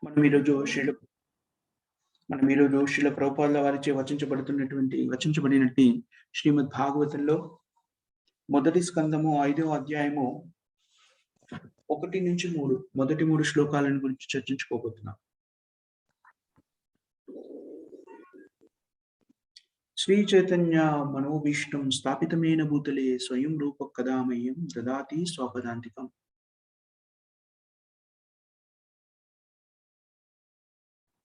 మనం ఈరోజు శ్రీల శ్రీల ప్రభుపాదుల వారిచే వచించబడినట్టి శ్రీమద్ భాగవతంలో మొదటి స్కందము 5వ అధ్యాయము 1-3 మొదటి 3 శ్లోకాలను గురించి చర్చించుకోబోతున్నాం. శ్రీ చైతన్య మనోభీష్టం స్థాపితమైన భూతలే స్వయం రూప కదామయం దదాతి స్వపదాంతికం.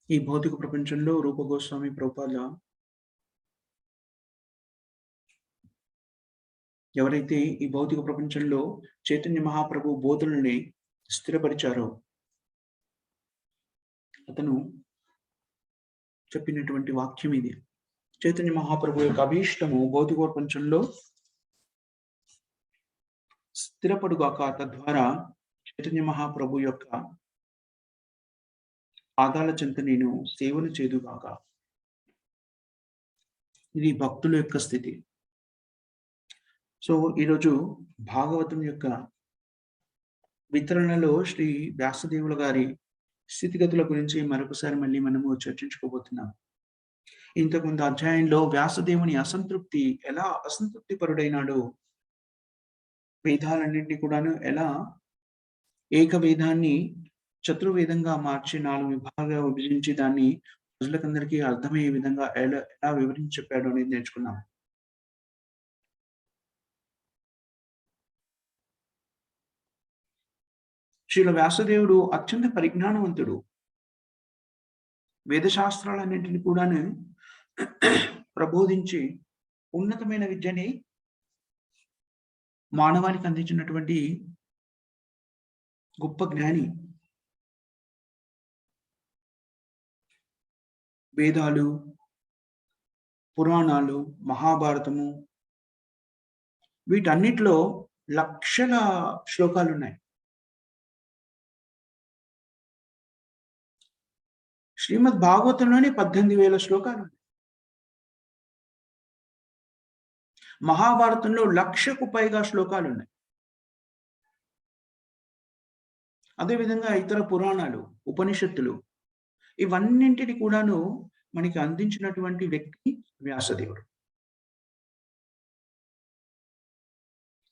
ఈ భౌతిక ప్రపంచంలో రూప గోస్వామి ప్రభుపాద ఎవరైతే ఈ భౌతిక ప్రపంచంలో చైతన్య మహాప్రభు బోధనల్ని స్థిరపరిచారో అతను చెప్పినటువంటి వాక్యం ఇది. చైతన్య మహాప్రభు యొక్క అభీష్టము భౌతిక ప్రపంచంలో స్థిరపడుగాక, తద్వారా చైతన్య మహాప్రభు యొక్క పాదాల చెంత నేను సేవను చేదుగాక. ఇది భక్తుల యొక్క స్థితి. సో ఈరోజు భాగవతం యొక్క వితరణలో శ్రీ వ్యాసదేవుల గారి స్థితిగతుల గురించి మరొకసారి మళ్ళీ మనము చర్చించుకోబోతున్నాం. ఇంతకుముందు అధ్యాయంలో వ్యాసదేవుని ఎలా అసంతృప్తి పరుడైనాడో, వేదాలన్నింటినీ కూడాను ఎలా ఏక వేదాన్ని చతుర్వేదంగా మార్చి 4 విభాగాలుగా విభజించి దాన్ని ప్రజలకందరికీ అర్థమయ్యే విధంగా ఎలా వివరించి చెప్పాడు అనేది నేర్చుకున్నాం. శ్రీల వ్యాసదేవుడు అత్యంత పరిజ్ఞానవంతుడు. వేదశాస్త్రాలన్నింటినీ కూడాను ప్రబోధించి ఉన్నతమైన విద్యని మానవానికి అందించినటువంటి గొప్ప జ్ఞాని. వేదాలు, పురాణాలు, మహాభారతము వీటన్నిటిలో లక్షల శ్లోకాలు ఉన్నాయి. శ్రీమద్ భాగవతంలోనే 18,000 శ్లోకాలు ఉన్నాయి. మహాభారతంలో 1,00,000కు పైగా శ్లోకాలు ఉన్నాయి. అదేవిధంగా ఇతర పురాణాలు, ఉపనిషత్తులు ఇవన్నింటిని కూడాను మనకి అందించినటువంటి వ్యక్తి వ్యాసదేవుడు.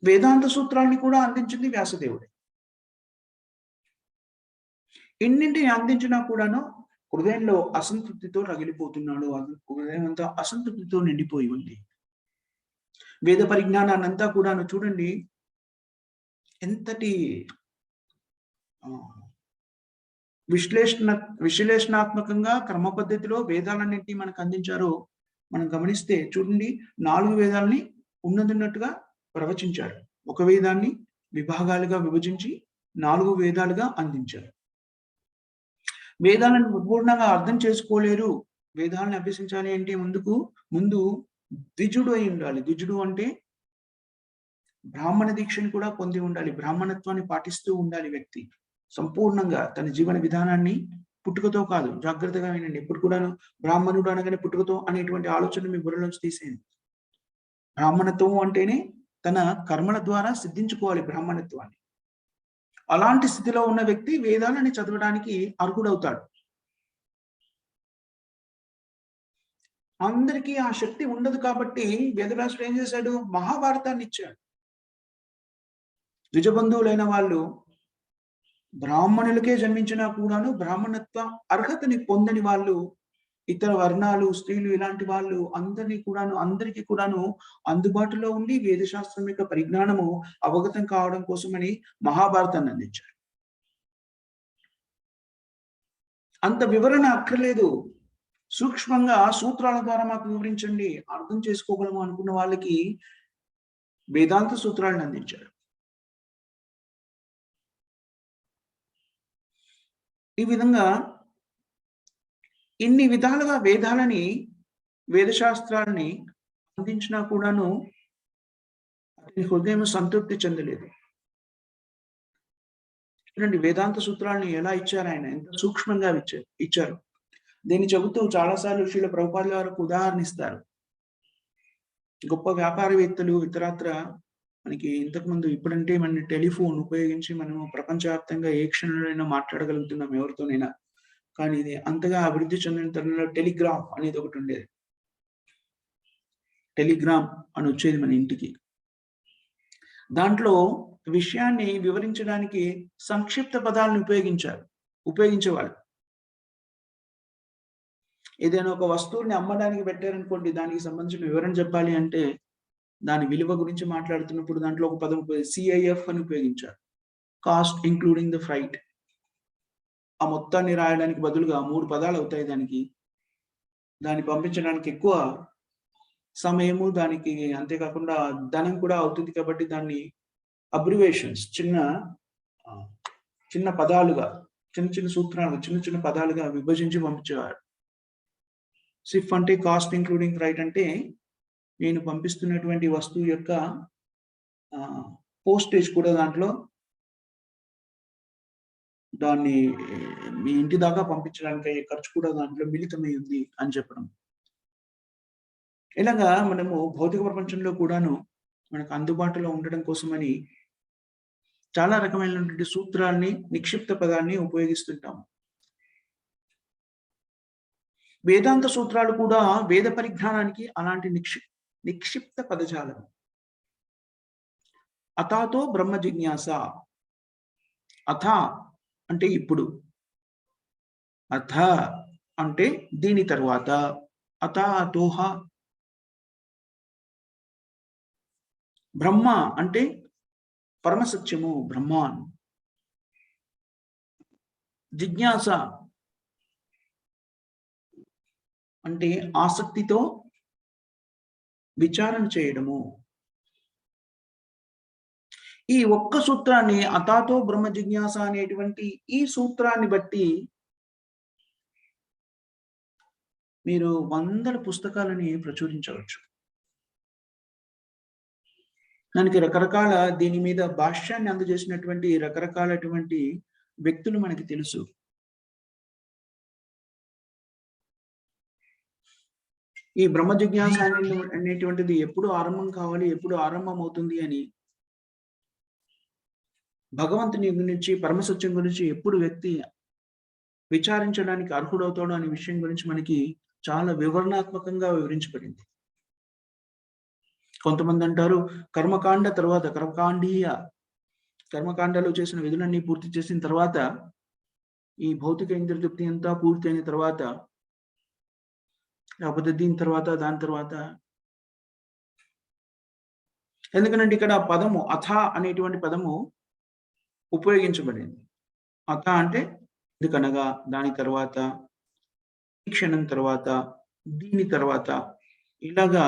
వేదాంత సూత్రాన్ని కూడా అందించింది వ్యాసదేవుడే. ఇన్నింటిని అందించినా కూడాను హృదయంలో అసంతృప్తితో రగిలిపోతున్నాడు. హృదయం అంతా అసంతృప్తితో నిండిపోయి ఉంది. వేద పరిజ్ఞానాన్ని అంతా కూడాను చూడండి, ఎంతటి విశ్లేషణాత్మకంగా క్రమ పద్ధతిలో వేదాలన్నింటినీ మనకు అందించారో మనం గమనిస్తే చూడండి, 4 వేదాలని ఉన్నదిన్నట్టుగా ప్రవచించారు. ఒక వేదాన్ని విభాగాలుగా విభజించి 4 వేదాలుగా అందించారు. వేదాలను పూర్ణంగా అర్థం చేసుకోలేరు. వేదాలను అభ్యసించాలి అంటే ముందు ద్విజుడు అయి ఉండాలి. ద్విజుడు అంటే బ్రాహ్మణ దీక్షను కూడా పొంది ఉండాలి. బ్రాహ్మణత్వాన్ని పాటిస్తూ ఉండాలి వ్యక్తి. సంపూర్ణంగా తన జీవన విధానాన్ని పుట్టుకతో కాదు, జాగ్రత్తగా వినండి. ఎప్పుడు కూడాను బ్రాహ్మణుడు అనగానే పుట్టుకతో అనేటువంటి ఆలోచన మీ బుర్రలోంచి తీసేయండి. బ్రాహ్మణత్వం అంటేనే తన కర్మల ద్వారా సిద్ధించుకోవాలి బ్రాహ్మణత్వాన్ని. అలాంటి స్థితిలో ఉన్న వ్యక్తి వేదాలని చదవడానికి అర్హుడవుతాడు. అందరికీ ఆ శక్తి ఉండదు కాబట్టి వేదవ్యాసుడు ఏం చేశాడు? మహాభారతాన్ని ఇచ్చాడు. ద్విజబంధువులైన వాళ్ళు బ్రాహ్మణులకే జన్మించినా కూడాను బ్రాహ్మణత్వ అర్హతని పొందని వాళ్ళు, ఇతర వర్ణాలు, స్త్రీలు ఇలాంటి వాళ్ళు అందరికీ కూడాను అందుబాటులో ఉండి వేదశాస్త్రం యొక్క పరిజ్ఞానము అవగతం కావడం కోసమని మహాభారతాన్ని అందించారు. అంత వివరణ అక్కర్లేదు. సూక్ష్మంగా సూత్రాల ద్వారా మాకు వివరించండి, అర్థం చేసుకోగలము అనుకున్న వాళ్ళకి వేదాంత సూత్రాలను అందించారు. ఈ విధంగా ఇన్ని విధాలుగా వేదశాస్త్రాలని అందించినా కూడాను అతని హృదయం సంతృప్తి చెందలేదు. చూడండి, వేదాంత సూత్రాలను ఎలా ఇచ్చారు ఆయన, ఎంత సూక్ష్మంగా ఇచ్చారు. దీన్ని చెబుతూ చాలాసార్లు శ్రీల ప్రభుపాదుల వారికి ఉదాహరణ ఇస్తారు. గొప్ప వ్యాపారవేత్తలు ఇతరత్ర మనకి ఇంతకుముందు ఇప్పుడంటే మన టెలిఫోన్ ఉపయోగించి మనము ప్రపంచవ్యాప్తంగా ఏ క్షణంలోనైనా మాట్లాడగలుగుతున్నాం ఎవరితోనైనా. కానీ ఇది అంతగా అభివృద్ధి చెందిన తరుణంలో టెలిగ్రాఫ్ అనేది ఒకటి ఉండేది. టెలిగ్రామ్ అని వచ్చేది మన ఇంటికి. దాంట్లో విషయాన్ని వివరించడానికి సంక్షిప్త పదాలను ఉపయోగించేవాళ్ళు. ఏదైనా ఒక వస్తువుని అమ్మడానికి పెట్టారనుకోండి, దానికి సంబంధించిన వివరణ చెప్పాలి అంటే, దాని విలువ గురించి మాట్లాడుతున్నప్పుడు దాంట్లో ఒక పదం CIF అని ఉపయోగించారు. Cost including the freight. ఆ మొత్తాన్ని రాయడానికి బదులుగా 3 పదాలు అవుతాయి దానికి. దాన్ని పంపించడానికి ఎక్కువ సమయము, దానికి అంతేకాకుండా ధనం కూడా అవుతుంది కాబట్టి దాన్ని అబ్రివేషన్స్ చిన్న పదాలుగా, చిన్న సూత్రాలు, చిన్న పదాలుగా విభజించి పంపించేవారు. సిఫ్ అంటే కాస్ట్ ఇంక్లూడింగ్ ఫ్రైట్ అంటే నేను పంపిస్తున్నటువంటి వస్తువు యొక్క పోస్టేజ్ కూడా దాంట్లో దాన్ని మీ ఇంటి దాకా పంపించడానికి అయ్యే ఖర్చు కూడా దాంట్లో మిళితమై ఉంది అని చెప్పడం. ఇలాగా మనము భౌతిక ప్రపంచంలో కూడాను మనకు అందుబాటులో ఉండడం కోసమని చాలా రకమైనటువంటి సూత్రాల్ని, నిక్షిప్త పదాన్ని ఉపయోగిస్తుంటాము. వేదాంత సూత్రాలు కూడా వేద పరిజ్ఞానానికి అలాంటి నిక్షిప్త పదజాలం. అథాతో బ్రహ్మ జిజ్ఞాస. అథ అంటే ఇప్పుడు, అథ అంటే దీని తరువాత, అథ అతోహ. బ్రహ్మ అంటే పరమసత్యము, బ్రహ్మాన్. జిజ్ఞాస అంటే ఆసక్తితో విచారణ చేయడము. ఈ ఒక్క సూత్రాన్ని, అథాతో బ్రహ్మ జిజ్ఞాస అనేటువంటి ఈ సూత్రాన్ని బట్టి మీరు వందల పుస్తకాలని ప్రచురించవచ్చు. దానికి రకరకాల దీని మీద భాష్యాన్ని అందజేసినటువంటి రకరకాలటువంటి వ్యక్తులు మనకి తెలుసు. ఈ బ్రహ్మ జిజ్ఞాస అనేటువంటిది ఎప్పుడు ఆరంభం కావాలి, ఎప్పుడు ఆరంభం అవుతుంది అని, భగవంతుని గురించి, పరమసత్యం గురించి ఎప్పుడు వ్యక్తి విచారించడానికి అర్హుడవుతాడు అనే విషయం గురించి మనకి చాలా వివరణాత్మకంగా వివరించబడింది. కొంతమంది అంటారు కర్మకాండ తర్వాత, కర్మకాండలో చేసిన విధులన్నీ పూర్తి చేసిన తర్వాత, ఈ భౌతిక ఇంద్రియతృప్తి అంతా పూర్తి అయిన తర్వాత, లేకపోతే దాని తర్వాత ఎందుకనంటే ఇక్కడ పదము అథ అనేటువంటి పదము ఉపయోగించబడింది. అథ అంటే ఎందుకనగా దాని తర్వాత, ఈ క్షణం తర్వాత, దీని తర్వాత, ఇలాగా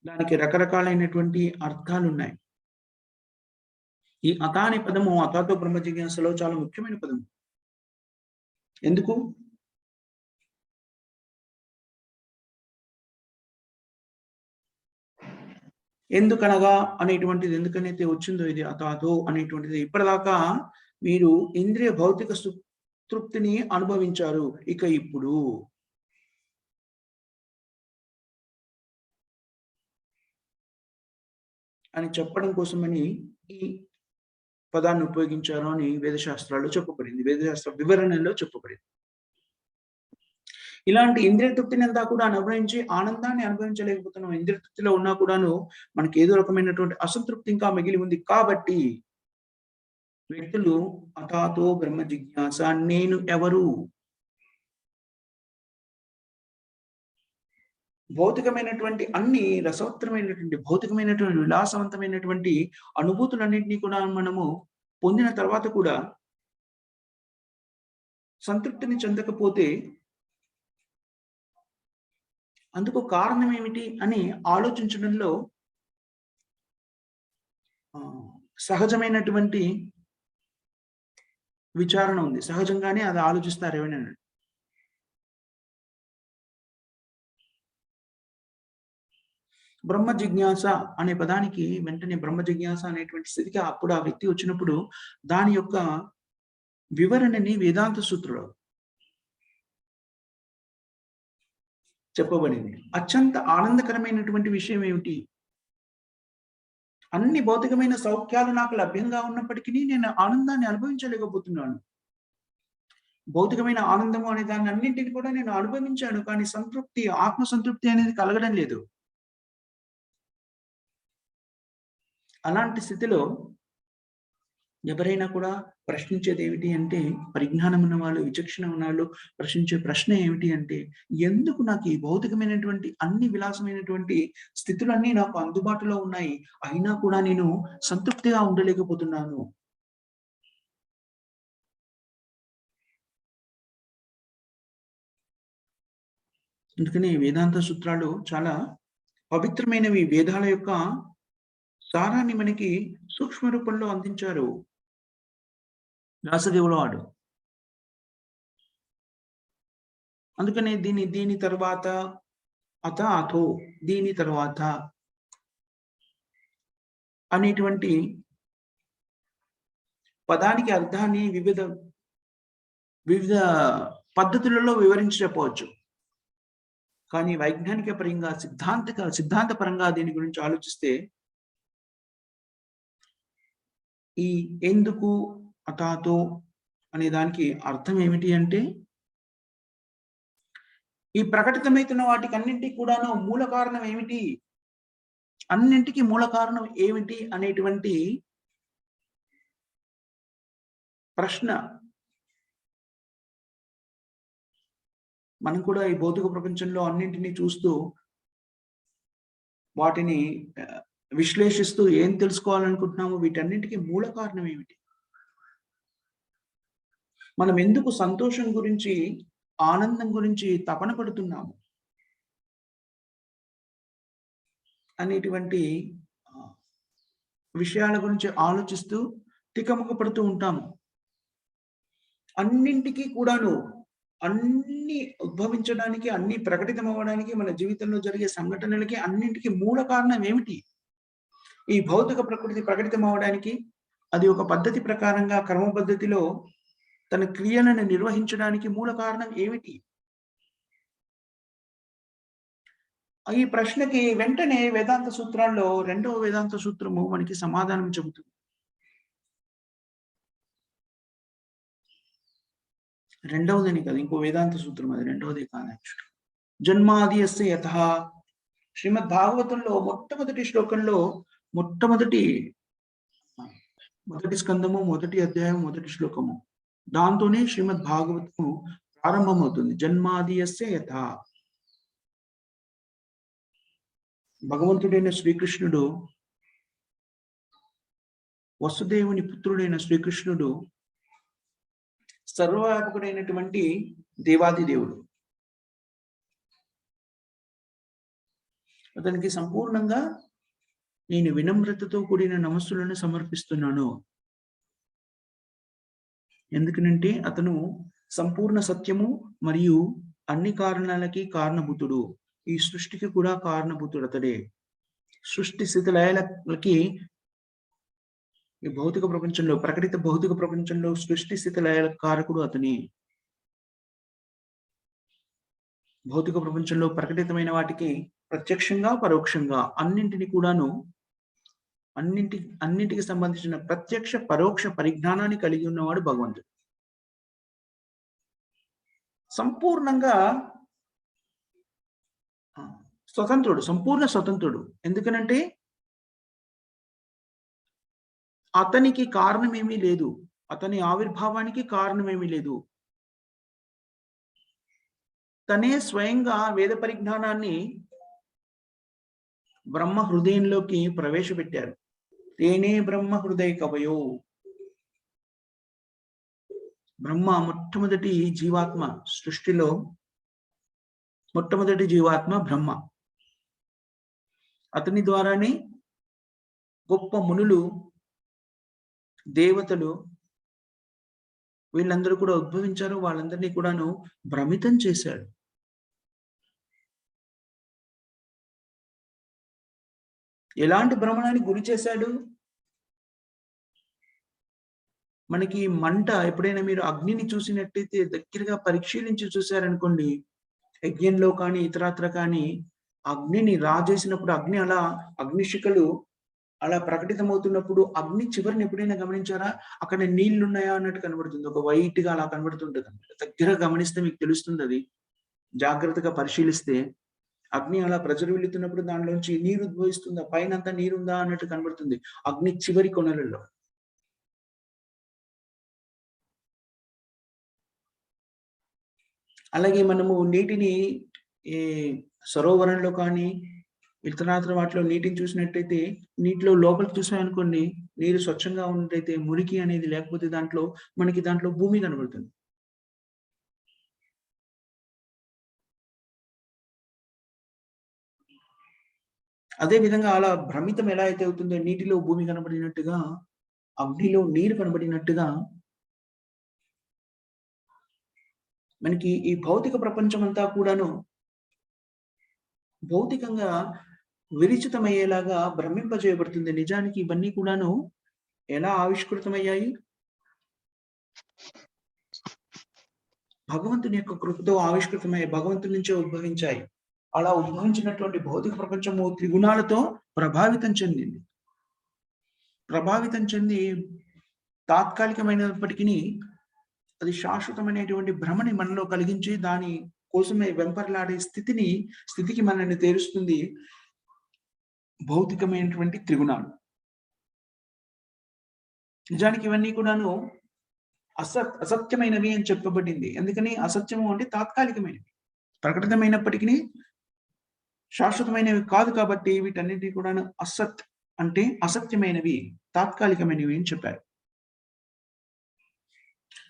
దానికి రకరకాలైనటువంటి అర్థాలు ఉన్నాయి. ఈ అథ అనే పదము అథాతో బ్రహ్మ జిజ్ఞాసలో చాలా ముఖ్యమైన పదం. ఎందుకు? ఎందుకనగా అనేటువంటిది ఎందుకనైతే వచ్చిందో ఇది అథాతో అనేటువంటిది, ఇప్పటిదాకా మీరు ఇంద్రియ భౌతిక తృప్తిని అనుభవించారు. ఇక ఇప్పుడు అని చెప్పడం కోసమని ఈ పదాన్ని ఉపయోగించారు అని వేదశాస్త్రాల్లో చెప్పబడింది. వేదశాస్త్ర వివరణలో చెప్పబడింది. ఇలాంటి ఇంద్రియ తృప్తిని అంతా కూడా అనుభవించి ఆనందాన్ని అనుభవించలేకపోతున్నాం. ఇంద్రియ తృప్తిలో ఉన్నా కూడాను మనకి ఏదో రకమైనటువంటి అసంతృప్తి ఇంకా మిగిలి ఉంది. కాబట్టి వ్యక్తులు అథాతో బ్రహ్మ జిజ్ఞాస, నేను ఎవరు? భౌతికమైనటువంటి అన్ని రసవత్తరమైనటువంటి, భౌతికమైనటువంటి, విలాసవంతమైనటువంటి అనుభూతులన్నింటినీ కూడా మనము పొందిన తర్వాత కూడా సంతృప్తిని చెందకపోతే అందుకు కారణం ఏమిటి అని ఆలోచించడంలో సహజమైనటువంటి విచారణ ఉంది. సహజంగానే అది ఆలోచిస్తారు ఎవరైనా. బ్రహ్మ జిజ్ఞాస అనే పదానికి వెంటనే బ్రహ్మ జిజ్ఞాస అనేటువంటి స్థితికి అప్పుడు ఆ వ్యక్తి వచ్చినప్పుడు దాని యొక్క వివరణని వేదాంత సూత్రంలో చెప్పబడింది. అత్యంత ఆనందకరమైనటువంటి విషయం ఏమిటి? అన్ని భౌతికమైన సౌఖ్యాలు నాకు లభ్యంగా ఉన్నప్పటికీ నేను ఆనందాన్ని అనుభవించలేకపోతున్నాను. భౌతికమైన ఆనందము అనే దాన్ని అన్నింటిని కూడా నేను అనుభవించాను. కానీ సంతృప్తి, ఆత్మ సంతృప్తి అనేది కలగడం లేదు. అలాంటి స్థితిలో ఎవరైనా కూడా ప్రశ్నించేది ఏమిటి అంటే, పరిజ్ఞానం ఉన్నవాళ్ళు, విచక్షణ ఉన్నవాళ్ళు ప్రశ్నించే ప్రశ్న ఏమిటి అంటే, ఎందుకు నాకు ఈ భౌతికమైనటువంటి అన్ని విలాసమైనటువంటి స్థితులన్నీ నాకు అందుబాటులో ఉన్నాయి. అయినా కూడా నేను సంతృప్తిగా ఉండలేకపోతున్నాను. అందుకని వేదాంత సూత్రాలు చాలా పవిత్రమైనవి. వేదాల యొక్క సారాన్ని మనకి సూక్ష్మ రూపంలో అందించారు వ్యాసదేవుల వాడు. అందుకనే దీని తర్వాత అథో దీని తర్వాత అనేటువంటి పదానికి అర్థాన్ని వివిధ వివిధ పద్ధతులలో వివరించి చెప్పవచ్చు. కానీ వైజ్ఞానిక పరంగా, సిద్ధాంత పరంగా దీని గురించి ఆలోచిస్తే ఈ ఎందుకు అథాతో అనే దానికి అర్థం ఏమిటి అంటే, ఈ ప్రకటితమైతున్న వాటికన్నింటికి కూడాను మూల కారణం ఏమిటి? అన్నింటికి మూల కారణం ఏమిటి అనేటువంటి ప్రశ్న మనం కూడా ఈ భౌతిక ప్రపంచంలో అన్నింటినీ చూస్తూ వాటిని విశ్లేషిస్తూ ఏం తెలుసుకోవాలనుకుంటున్నామో వీటన్నింటికి మూల కారణం ఏమిటి? మనం ఎందుకు సంతోషం గురించి, ఆనందం గురించి తపన పడుతున్నాము అనేటువంటి విషయాల గురించి ఆలోచిస్తూ తికమక పడుతూ ఉంటాము. అన్నింటికి కూడాను అన్ని ఉద్భవించడానికి, అన్ని ప్రకటితం అవ్వడానికి, మన జీవితంలో జరిగే సంఘటనలకి అన్నింటికి మూల కారణం ఏమిటి? ఈ భౌతిక ప్రకృతి ప్రకటితం అవ్వడానికి, అది ఒక పద్ధతి ప్రకారంగా క్రమ పద్ధతిలో తన క్రియలను నిర్వహించడానికి మూల కారణం ఏమిటి? ఈ ప్రశ్నకి వెంటనే వేదాంత సూత్రాల్లో రెండవ వేదాంత సూత్రము మనకి సమాధానం చెబుతుంది. రెండవదని కాదు, ఇంకో వేదాంత సూత్రం అది, రెండవది కాదు. జన్మాది యస్య యతః శ్రీమద్ భాగవతంలో మొట్టమొదటి శ్లోకంలో మొట్టమొదటి స్కందము, మొదటి అధ్యాయం, మొదటి శ్లోకము, దాంతోనే శ్రీమద్ భాగవతము ప్రారంభమవుతుంది. జన్మాది యస్య యతః. భగవంతుడైన శ్రీకృష్ణుడు, వసుదేవుని పుత్రుడైన శ్రీకృష్ణుడు సర్వవ్యాపకుడైనటువంటి దేవాది దేవుడు. అతనికి సంపూర్ణంగా నేను వినమ్రతతో కూడిన నమస్సులను సమర్పిస్తున్నాను. ఎందుకనంటే అతను సంపూర్ణ సత్యము మరియు అన్ని కారణాలకి కారణభూతుడు. ఈ సృష్టికి కూడా కారణభూతుడు అతడే. సృష్టి స్థితి లయాలకి ఈ భౌతిక ప్రపంచంలో, ప్రకటిత భౌతిక ప్రపంచంలో సృష్టి స్థితి లయాల కారకుడు అతని. భౌతిక ప్రపంచంలో ప్రకటితమైన వాటికి ప్రత్యక్షంగా, పరోక్షంగా అన్నింటిని కూడాను అన్నింటికి సంబంధించిన ప్రత్యక్ష, పరోక్ష పరిజ్ఞానాన్ని కలిగి ఉన్నవాడు భగవంతుడు. సంపూర్ణంగా స్వతంత్రుడు, సంపూర్ణ స్వతంత్రుడు. ఎందుకనంటే అతనికి కారణమేమీ లేదు, అతని ఆవిర్భావానికి కారణమేమీ లేదు. తనే స్వయంగా వేద పరిజ్ఞానాన్ని బ్రహ్మ హృదయంలోకి ప్రవేశపెట్టారు. తేనే బ్రహ్మ హృదయ కవయో. బ్రహ్మ మొట్టమొదటి జీవాత్మ, సృష్టిలో మొట్టమొదటి జీవాత్మ బ్రహ్మ. అతని ద్వారానే గొప్ప మునులు, దేవతలు వీళ్ళందరూ కూడా ఉద్భవించారు. వాళ్ళందరినీ కూడాను భ్రమితం చేశాడు. ఎలాంటి భ్రమణానికి గురి చేశాడు? మనకి మంట, ఎప్పుడైనా మీరు అగ్నిని చూసినట్టయితే దగ్గరగా పరిశీలించి చూశారనుకోండి, యజ్ఞంలో కానీ ఇతరత్ర కానీ అగ్నిని రాజేసినప్పుడు అగ్ని అలా అగ్నిశిఖలు అలా ప్రకటితమవుతున్నప్పుడు అగ్ని చివరిని ఎప్పుడైనా గమనించారా? అక్కడ నీళ్లున్నాయా అన్నట్టు కనబడుతుంది. ఒక వైట్‌గా అలా కనబడుతుంటదన్నమాట. దగ్గరగా గమనిస్తే మీకు తెలుస్తుందది. జాగ్రత్తగా పరిశీలిస్తే అగ్ని అలా ప్రజ్వలిల్లుతున్నప్పుడు దానిలోంచి నీరు ఉద్భవిస్తుందా? పైనంతా నీరుందా అన్నట్టు కనబడుతుంది. అగ్ని చివరి కొనలలో. అలాగే మనము నీటిని ఈ సరోవరంలో కానీ, ఇతరాతర వాటిలో నీటిని చూసినట్టయితే, నీటిలో లోపలికి చూసామనుకోండి, నీరు స్వచ్ఛంగా ఉన్నట్టయితే మురికి అనేది లేకపోతే మనకి దాంట్లో భూమి కనబడుతుంది. అదే విధంగా అలా భ్రమితం ఎలా అయితే అవుతుందో నీటిలో భూమి కనబడినట్టుగా, అగ్నిలో నీరు కనబడినట్టుగా, మనకి ఈ భౌతిక ప్రపంచమంతా కూడాను భౌతికంగా విరచితమయ్యేలాగా భ్రమింపజేయబడుతుంది. నిజానికి ఇవన్నీ కూడాను ఎలా ఆవిష్కృతమయ్యాయి? భగవంతుని యొక్క కృపతో ఆవిష్కృతమయ్యాయి. భగవంతుని నుంచే ఉద్భవించాయి. అలా ఉద్భవించినటువంటి భౌతిక ప్రపంచము త్రిగుణాలతో ప్రభావితం చెందింది. ప్రభావితం చెంది తాత్కాలికమైనప్పటికిని అది శాశ్వతమైనటువంటి భ్రమని మనలో కలిగించి దాని కోసమే వెంపర్లాడే స్థితికి మనల్ని తేరుస్తుంది భౌతికమైనటువంటి త్రిగుణాలు. నిజానికి ఇవన్నీ కూడాను అసత్యమైనవి అని చెప్పబడింది. ఎందుకని అసత్యము అంటే తాత్కాలికమైనవి. ప్రకటితమైనప్పటికీ శాశ్వతమైనవి కాదు కాబట్టి వీటన్నిటిని కూడాను అంటే అసత్యమైనవి, తాత్కాలికమైనవి అని చెప్పారు.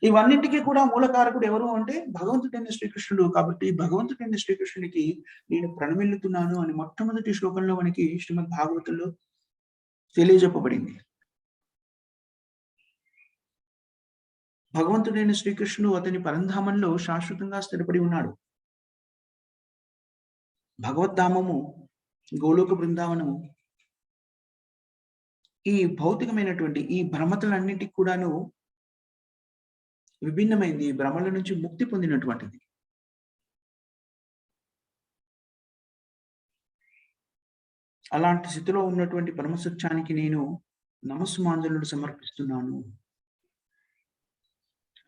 ఇవన్నింటికి కూడా మూలకారకుడు ఎవరు అంటే భగవంతుడైన శ్రీకృష్ణుడు. కాబట్టి భగవంతుడైన శ్రీకృష్ణునికి నేను ప్రణమిల్లుతున్నాను అని మొట్టమొదటి శ్లోకంలో మనకి శ్రీమద్ భాగవతంలో తెలియజెప్పబడింది. భగవంతుడైన శ్రీకృష్ణుడు అతని పరంధామంలో శాశ్వతంగా స్థిరపడి ఉన్నాడు. భగవద్ధామము, గోలోక బృందావనము ఈ భౌతికమైనటువంటి ఈ భ్రమతలన్నిటికి కూడాను విభిన్నమైంది. ఈ భ్రమల నుంచి ముక్తి పొందినటువంటిది. అలాంటి స్థితిలో ఉన్నటువంటి పరమసత్యానికి నేను నమస్సుమాంజలులు సమర్పిస్తున్నాను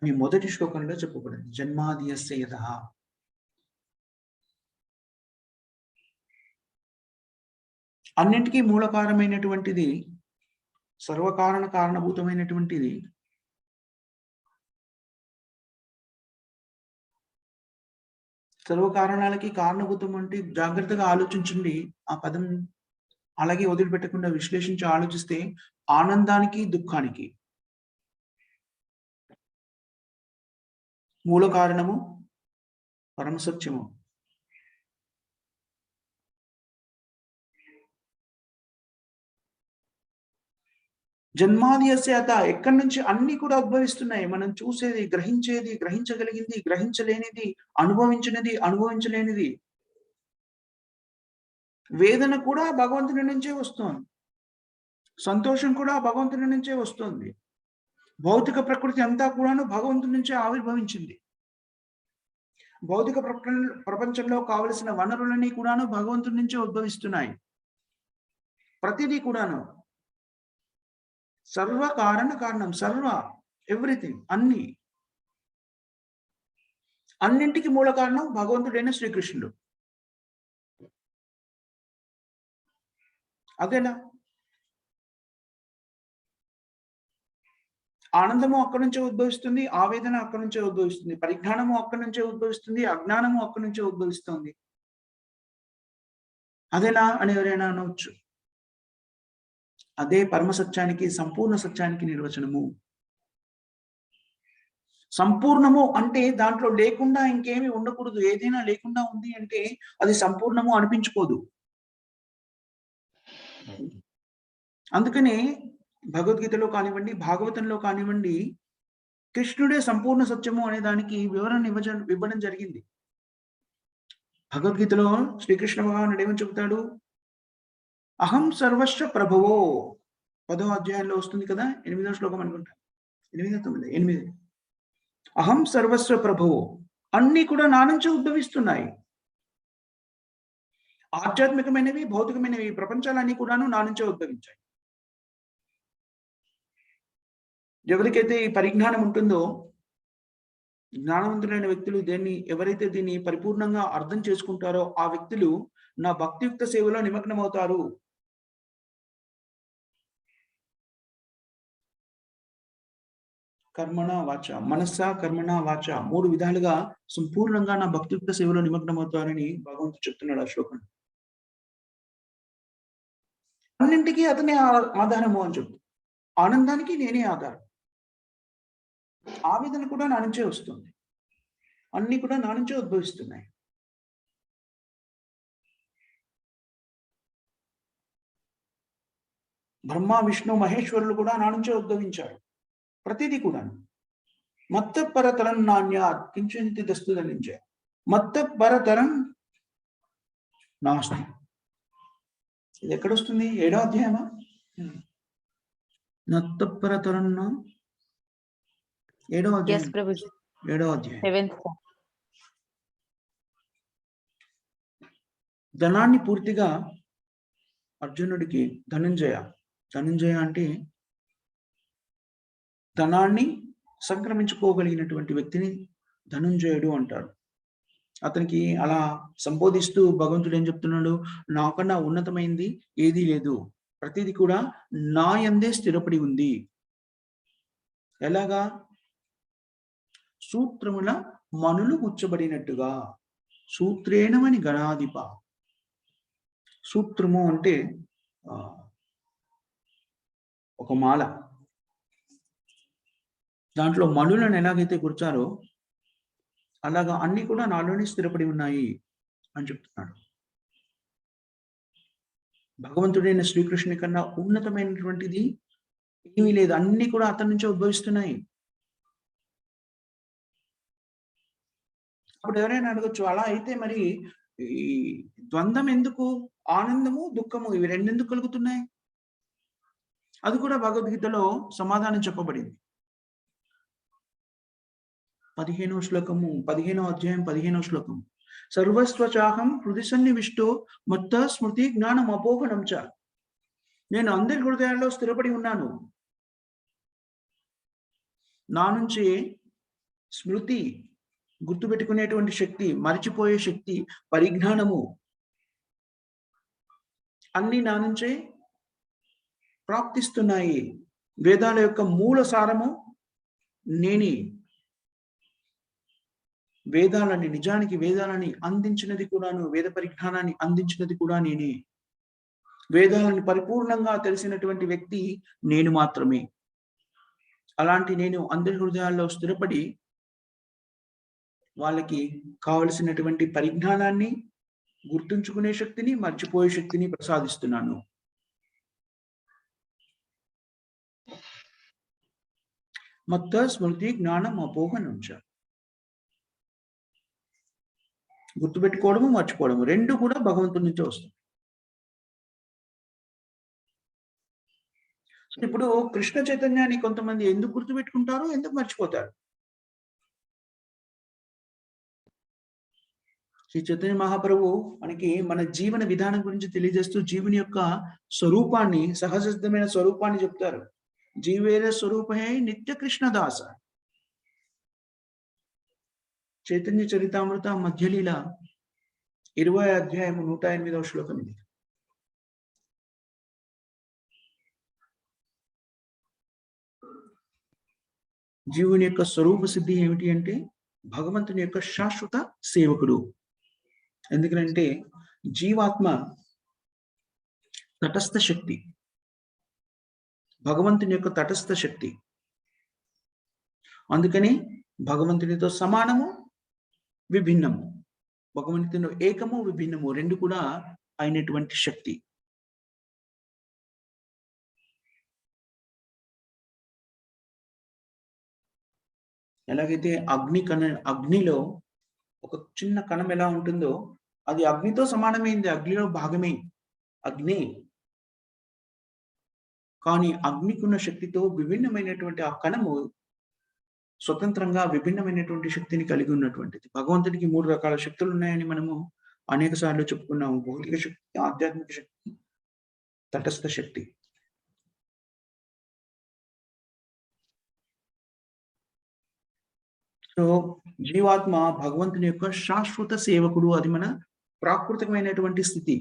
అని మొదటి శ్లోకంలో చెప్పబడింది. జన్మాదియస్య యతః. అన్నింటికీ మూలకారమైనటువంటిది, సర్వకారణ కారణభూతమైనటువంటిది సర్వకారణాలకి కారణభూతం అంటే జాగ్రత్తగా ఆలోచించండి. ఆ పదం అలాగే వదిలిపెట్టకుండా విశ్లేషించి ఆలోచిస్తే ఆనందానికి, దుఃఖానికి మూల కారణము పరమసత్యము. జన్మాదియస్యత ఎక్కడి నుంచి అన్ని కూడా ఉద్భవిస్తున్నాయి. మనం చూసేది, గ్రహించేది, గ్రహించగలిగింది, గ్రహించలేనిది, అనుభవించినది, అనుభవించలేనిది. వేదన కూడా భగవంతుని నుంచే వస్తోంది. సంతోషం కూడా భగవంతుని నుంచే వస్తుంది. భౌతిక ప్రకృతి అంతా కూడాను భగవంతుని నుంచే ఆవిర్భవించింది. భౌతిక ప్రపంచంలో కావలసిన వనరులన్నీ కూడాను భగవంతుని నుంచే ఉద్భవిస్తున్నాయి. ప్రతిదీ కూడాను సర్వ కారణం, ఎవ్రీథింగ్, అన్నింటికి మూల కారణం భగవంతుడైన శ్రీకృష్ణుడు. అదేనా? ఆనందము అక్కడి నుంచే ఉద్భవిస్తుంది, ఆవేదన అక్కడి నుంచే ఉద్భవిస్తుంది, పరిజ్ఞానము అక్కడి నుంచే ఉద్భవిస్తుంది, అజ్ఞానము అక్కడి నుంచే ఉద్భవిస్తుంది. అదేనా అని ఎవరైనా అనవచ్చు. అదే పరమసత్యానికి, సంపూర్ణ సత్యానికి నిర్వచనము. సంపూర్ణము అంటే దాంట్లో లేకుండా ఇంకేమి ఉండకూడదు. ఏదైనా లేకుండా ఉంది అంటే అది సంపూర్ణము అనిపించుకోదు. అందుకనే భగవద్గీతలో కానివ్వండి, భాగవతంలో కానివ్వండి, కృష్ణుడే సంపూర్ణ సత్యము అనే దానికి వివరణ ఇవ్వడం జరిగింది. భగవద్గీతలో శ్రీకృష్ణ భగవానుడు ఏమని చెబుతాడు? అహం సర్వస్వ ప్రభువో 10వ అధ్యాయంలో వస్తుంది కదా, 8వ శ్లోకం అనుకుంటా. 8. అహం సర్వస్వ ప్రభువో. అన్ని కూడా నా నుంచి ఉద్భవిస్తున్నాయి. ఆధ్యాత్మికమైనవి, భౌతికమైనవి ప్రపంచాలన్నీ కూడాను నా నుంచే ఉద్భవించాయి. ఎవరికైతే ఈ పరిజ్ఞానం ఉంటుందో, జ్ఞానవంతులైన వ్యక్తులు ఎవరైతే దీన్ని పరిపూర్ణంగా అర్థం చేసుకుంటారో ఆ వ్యక్తులు నా భక్తియుక్త సేవలో నిమగ్నమవుతారు. కర్మణ వాచ, మనస్స కర్మణ వాచ 3 విధాలుగా సంపూర్ణంగా నా భక్తియుక్త సేవలో నిమగ్నమవుతారని భగవంతుడు చెప్తున్నాడు ఆ శ్లోకం. అన్నింటికి అతనే ఆధారము అని చెప్తాడు. ఆనందానికి నేనే ఆధారం. ఆవేదన కూడా నా నుంచే వస్తుంది. అన్నీ కూడా నా నుంచే ఉద్భవిస్తున్నాయి. బ్రహ్మ, విష్ణు, మహేశ్వరులు కూడా నా నుంచే ఉద్భవించారు. ప్రతిదీ కూడాను. మత్త పరతరం నాణ్యాత్ కించిత్ దస్తుదనించే. మత్త పరతరం నాస్తి. ఇది ఎక్కడొస్తుంది? 7వ అధ్యాయమా? మత్త పరతరం 7వ అధ్యాయం. 7వ అధ్యాయం. ధనాన్ని పూర్తిగా అర్జునుడికి ధనంజయ అంటే ధనాన్ని సంక్రమించుకోగలిగినటువంటి వ్యక్తిని ధనుంజయుడు అంటారు. అతనికి అలా సంబోధిస్తూ భగవంతుడు ఏం చెప్తున్నాడు? నాకన్నా ఉన్నతమైంది ఏదీ లేదు, ప్రతిదీ కూడా నా యందే స్థిరపడి ఉంది. ఎలాగా? సూత్రముల మనులు కూర్చబడినట్టుగా. సూత్రేణమని గణాధిప. సూత్రము అంటే ఒక మాల. దాంట్లో మనులను ఎలాగైతే కూర్చారో అలాగా అన్ని కూడా నాలోనే స్థిరపడి ఉన్నాయి అని చెప్తున్నాడు. భగవంతుడైన శ్రీకృష్ణుని కన్నా ఉన్నతమైనటువంటిది ఏమీ లేదు. అన్ని కూడా అతని నుంచే ఉద్భవిస్తున్నాయి. అప్పుడు ఎవరైనా అడగొచ్చు, అలా అయితే మరి ఈ ద్వంద్వం ఎందుకు? ఆనందము, దుఃఖము ఇవి రెండెందుకు కలుగుతున్నాయి? అది కూడా భగవద్గీతలో సమాధానం చెప్పబడింది. 15వ శ్లోకము, 15వ అధ్యాయం 15వ శ్లోకం. సర్వస్వచాహం హృది సన్నివిష్టో మత్త స్మృతి జ్ఞానం అపోహనం చ. నేను అందరి హృదయాల్లో స్థిరపడి ఉన్నాను. నా నుంచి స్మృతి, గుర్తుపెట్టుకునేటువంటి శక్తి, మరిచిపోయే శక్తి, పరిజ్ఞానము అన్ని నా నుంచే ప్రాప్తిస్తున్నాయి. వేదాల యొక్క మూల సారము నేనే. నిజానికి వేదాలని అందించినది కూడాను, వేద పరిజ్ఞానాన్ని అందించినది కూడా నేనే. వేదాలను పరిపూర్ణంగా తెలిసినటువంటి వ్యక్తి నేను మాత్రమే. అలాంటి నేను అందరి హృదయాల్లో స్థిరపడి వాళ్ళకి కావలసినటువంటి పరిజ్ఞానాన్ని, గుర్తుంచుకునే శక్తిని, మర్చిపోయే శక్తిని ప్రసాదిస్తున్నాను. మత్త స్మృతి జ్ఞానం అపోహనం చ. గుర్తుపెట్టుకోవడము, మర్చిపోవడము రెండు కూడా భగవంతుడి నుంచే వస్తుంది. ఇప్పుడు కృష్ణ చైతన్యాన్ని కొంతమంది ఎందుకు గుర్తుపెట్టుకుంటారు, ఎందుకు మర్చిపోతారు? శ్రీ చైతన్య మహాప్రభు మనకి మన జీవన విధానం గురించి తెలియజేస్తూ జీవుని యొక్క స్వరూపాన్ని, సహజసిద్ధమైన స్వరూపాన్ని చెప్తారు. జీవేర స్వరూపే నిత్య కృష్ణదాస. చైతన్య చరితామృత మధ్యలీల 20వ అధ్యాయం 108వ శ్లోకం ఇది. జీవుని యొక్క స్వరూప సిద్ధి ఏమిటి అంటే భగవంతుని యొక్క శాశ్వత సేవకుడు. ఎందుకంటే జీవాత్మ తటస్థ శక్తి, భగవంతుని యొక్క తటస్థ శక్తి. అందుకని భగవంతునితో సమానము, విభిన్నము. భగవంతునితో ఏకము, విభిన్నము రెండు కూడా అయినటువంటి శక్తి. ఎలాగైతే అగ్నిలో ఒక చిన్న కణం ఎలా ఉంటుందో అది అగ్నితో సమానమైంది, అగ్నిలో భాగమే అగ్ని. కానీ అగ్నికున్న శక్తితో విభిన్నమైనటువంటి ఆ కణము స్వతంత్రంగా విభిన్నమైనటువంటి శక్తిని కలిగి ఉన్నటువంటిది. భగవంతుడికి 3 రకాల శక్తులు ఉన్నాయని మనము అనేక సార్లు చెప్పుకున్నాము. భౌతిక శక్తి, ఆధ్యాత్మిక శక్తి, తటస్థ శక్తి. సో జీవాత్మ భగవంతుని యొక్క శాశ్వత సేవకుడు. అది మన ప్రాకృతికమైనటువంటి స్థితి.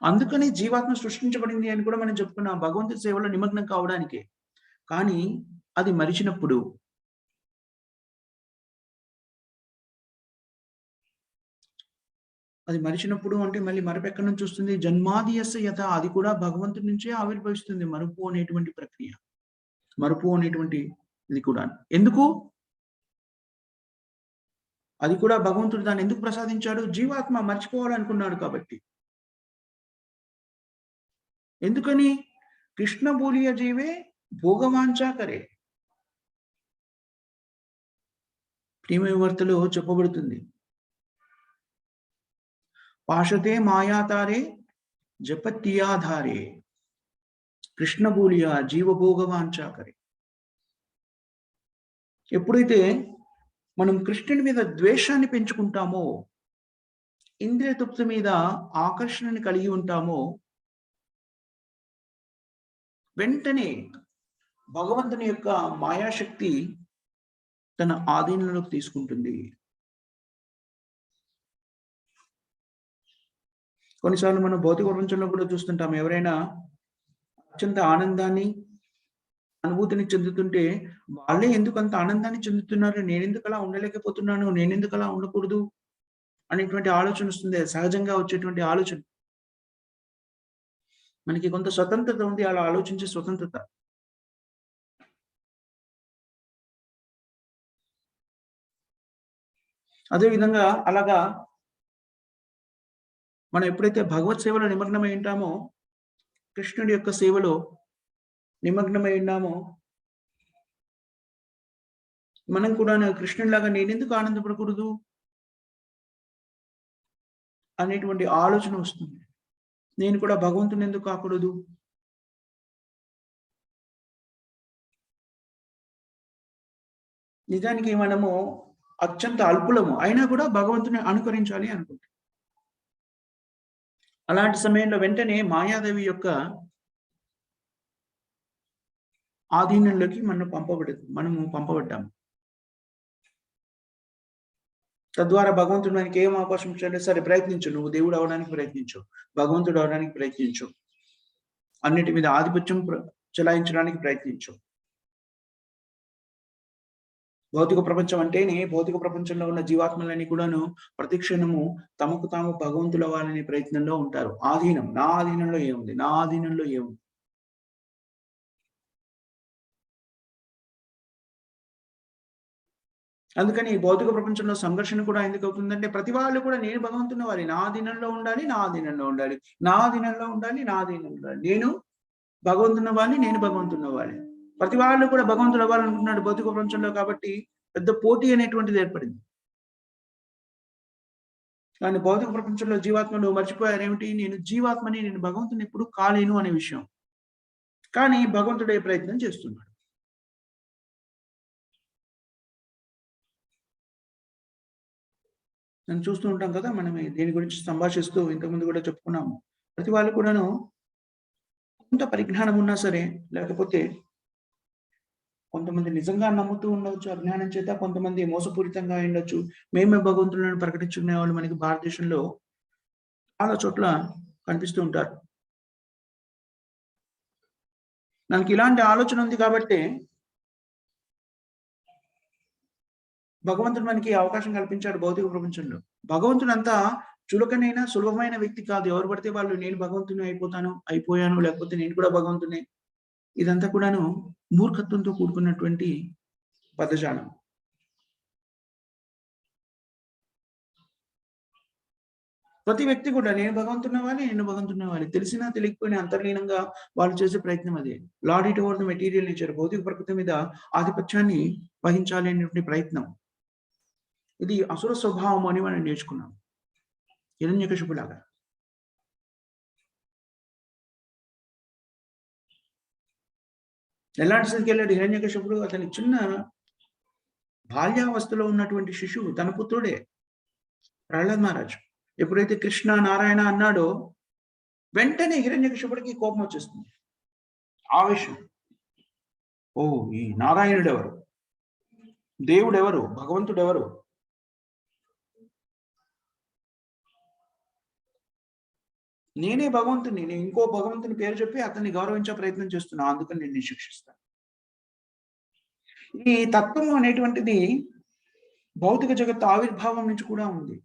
అందుకని జీవాత్మ సృష్టించబడింది అని కూడా మనం చెప్పుకున్నాం. భగవంతుడి సేవలో నిమగ్నం కావడానికే. కానీ అది మరిచినప్పుడు అంటే మళ్ళీ మరపెక్కడి నుంచి వస్తుంది? జన్మాదియస్య యథ, అది కూడా భగవంతుడి నుంచే ఆవిర్భవిస్తుంది. మరుపు అనేటువంటి ప్రక్రియ. మరుపు అనేటువంటి ఇది కూడా. ఎందుకు? అది కూడా భగవంతుడు దాన్ని ఎందుకు ప్రసాదించాడు? జీవాత్మ మర్చిపోవాలనుకున్నాడు కాబట్టి. ఎందుకని? కృష్ణ బోలియ జీవే భోగవాంఛా కరే. ప్రియమైన చెప్పబడుతుంది. పాశతే మాయాతారే జపత్యాధారే కృష్ణ బోలియ జీవభోగవాంఛా కరే. ఎప్పుడైతే మనం కృష్ణుని మీద ద్వేషాన్ని పెంచుకుంటామో, ఇంద్రియ తృప్తి మీద ఆకర్షణని కలిగి ఉంటామో, వెంటనే భగవంతుని యొక్క మాయాశక్తి తన ఆధీనంలోకి తీసుకుంటుంది. కొన్నిసార్లు మనం భౌతిక ప్రపంచంలో కూడా చూస్తుంటాం. ఎవరైనా అత్యంత ఆనందాన్ని, అనుభూతిని చెందుతుంటే వాళ్ళే ఎందుకు అంత ఆనందాన్ని చెందుతున్నారు? నేనెందుకు అలా ఉండలేకపోతున్నాను? నేనెందుకు అలా ఉండకూడదు? అనేటువంటి ఆలోచన వస్తుంది. సహజంగా వచ్చేటువంటి ఆలోచన. మనకి కొంత స్వతంత్రత ఉంది, అలా ఆలోచించే స్వతంత్రత. అదేవిధంగా అలాగా మనం ఎప్పుడైతే భగవత్ సేవలో నిమగ్నమై ఉంటామో, కృష్ణుడి యొక్క సేవలో నిమగ్నమై ఉన్నామో, మనం కూడా కృష్ణుడిలాగా నేనెందుకు ఆనందపడకూడదు అనేటువంటి ఆలోచన వస్తుంది. నేను కూడా భగవంతుని ఎందుకు కాకూడదు? నిజానికి మనము అత్యంత అల్పులము. అయినా కూడా భగవంతుని అనుకరించాలి అనుకుంటాం. అలాంటి సమయంలో వెంటనే మాయాదేవి యొక్క ఆధీనంలోకి మనము పంపబడ్డాము. తద్వారా భగవంతుడు మనకి ఏం అవకాశం ఇచ్చాడంటే, సరే ప్రయత్నించు, నువ్వు దేవుడు అవ్వడానికి ప్రయత్నించు, భగవంతుడు అవ్వడానికి ప్రయత్నించు, అన్నిటి మీద ఆధిపత్యం చెలాయించడానికి ప్రయత్నించు. భౌతిక ప్రపంచం అంటేనే, భౌతిక ప్రపంచంలో ఉన్న జీవాత్మలన్నీ కూడాను ప్రతి క్షణము తమకు తాము భగవంతులు అవ్వాలనే ప్రయత్నంలో ఉంటారు. ఆధీనం, నా ఆధీనంలో ఏముంది? నా ఆధీనంలో ఏముంది? అందుకని ఈ భౌతిక ప్రపంచంలో సంఘర్షణ కూడా ఎందుకు అవుతుందంటే, ప్రతి వాళ్ళు కూడా నేను భగవంతుని వారి, నా ఆధీనంలో ఉండాలి, నా ఆధీనంలో ఉండాలి, నా ఆధీనంలో ఉండాలి, నా ఆధీనంలో ఉండాలి. నేను భగవంతుని అవ్వాలి, నేను భగవంతుని అవ్వాలి. ప్రతి వాళ్ళు కూడా భగవంతుడు అవ్వాలనుకుంటున్నాడు భౌతిక ప్రపంచంలో. కాబట్టి పెద్ద పోటీ అనేటువంటిది ఏర్పడింది. కానీ భౌతిక ప్రపంచంలో జీవాత్మలు మర్చిపోయారేమిటి? నేను జీవాత్మని, నేను భగవంతుని ఎప్పుడు కాలేను అనే విషయం. కానీ భగవంతుడే ప్రయత్నం చేస్తున్నాడు. మనం చూస్తూ ఉంటాం కదా! మనం దీని గురించి సంభాషిస్తూ ఇంతకుముందు కూడా చెప్పుకున్నాము. ప్రతి వాళ్ళు కూడాను కొంత పరిజ్ఞానం ఉన్నా సరే, లేకపోతే కొంతమంది నిజంగా నమ్ముతూ ఉండవచ్చు అజ్ఞానం చేత, కొంతమంది మోసపూరితంగా అయ్యుండొచ్చు. మేమే భగవంతులను ప్రకటించుకునే వాళ్ళు మనకి భారతదేశంలో చాలా చోట్ల కనిపిస్తూ ఉంటారు. మనకి ఇలాంటి ఆలోచన ఉంది కాబట్టే భగవంతుడు మనకి అవకాశం కల్పించాడు భౌతిక ప్రపంచంలో. భగవంతుడు అంతా చులకనైన, సులభమైన వ్యక్తి కాదు. ఎవరు పడితే వాళ్ళు నేను భగవంతుడిని అయిపోయాను, లేకపోతే నేను కూడా భగవంతుడినే. ఇదంతా కూడాను మూర్ఖత్వంతో కూడుకున్నటువంటి పదజాలం. ప్రతి వ్యక్తి కూడా నేను భగవంతుడినవ్వాలి, నేను భగవంతుడినవ్వాలి. తెలిసినా తెలియకపోయినా అంతర్లీనంగా వాళ్ళు చేసే ప్రయత్నం అదే. Lord it over the material nature. భౌతిక ప్రకృతి మీద ఆధిపత్యాన్ని వహించాలి అనేటువంటి ప్రయత్నం. ఇది అసుర స్వభావం అని మనం నేర్చుకున్నాం. హిరణ్యకశిపులాగా. ఎలాంటి స్థితికెళ్ళాడు హిరణ్యకశిపుడు? అతని చిన్న బాల్యావస్థలో ఉన్నటువంటి శిశువు, తన పుత్రుడే ప్రహ్లాద్ మహారాజ్. ఎప్పుడైతే కృష్ణ, నారాయణ అన్నాడో వెంటనే హిరణ్యకశిపుడికి కోపం వచ్చేస్తుంది. ఆవేశం. ఓ, ఈ నారాయణుడు ఎవరు? దేవుడు ఎవరు? భగవంతుడు ఎవరు? నేనే భగవంతుడిని. నేను ఇంకో భగవంతుని పేరు చెప్పి అతన్ని గౌరవించే ప్రయత్నం చేస్తున్నా. అందుకని నేను శిక్షిస్తాను. ఈ తత్వం అనేటువంటిది భౌతిక జగత్తు ఆవిర్భావం నుంచి కూడా ఉంది.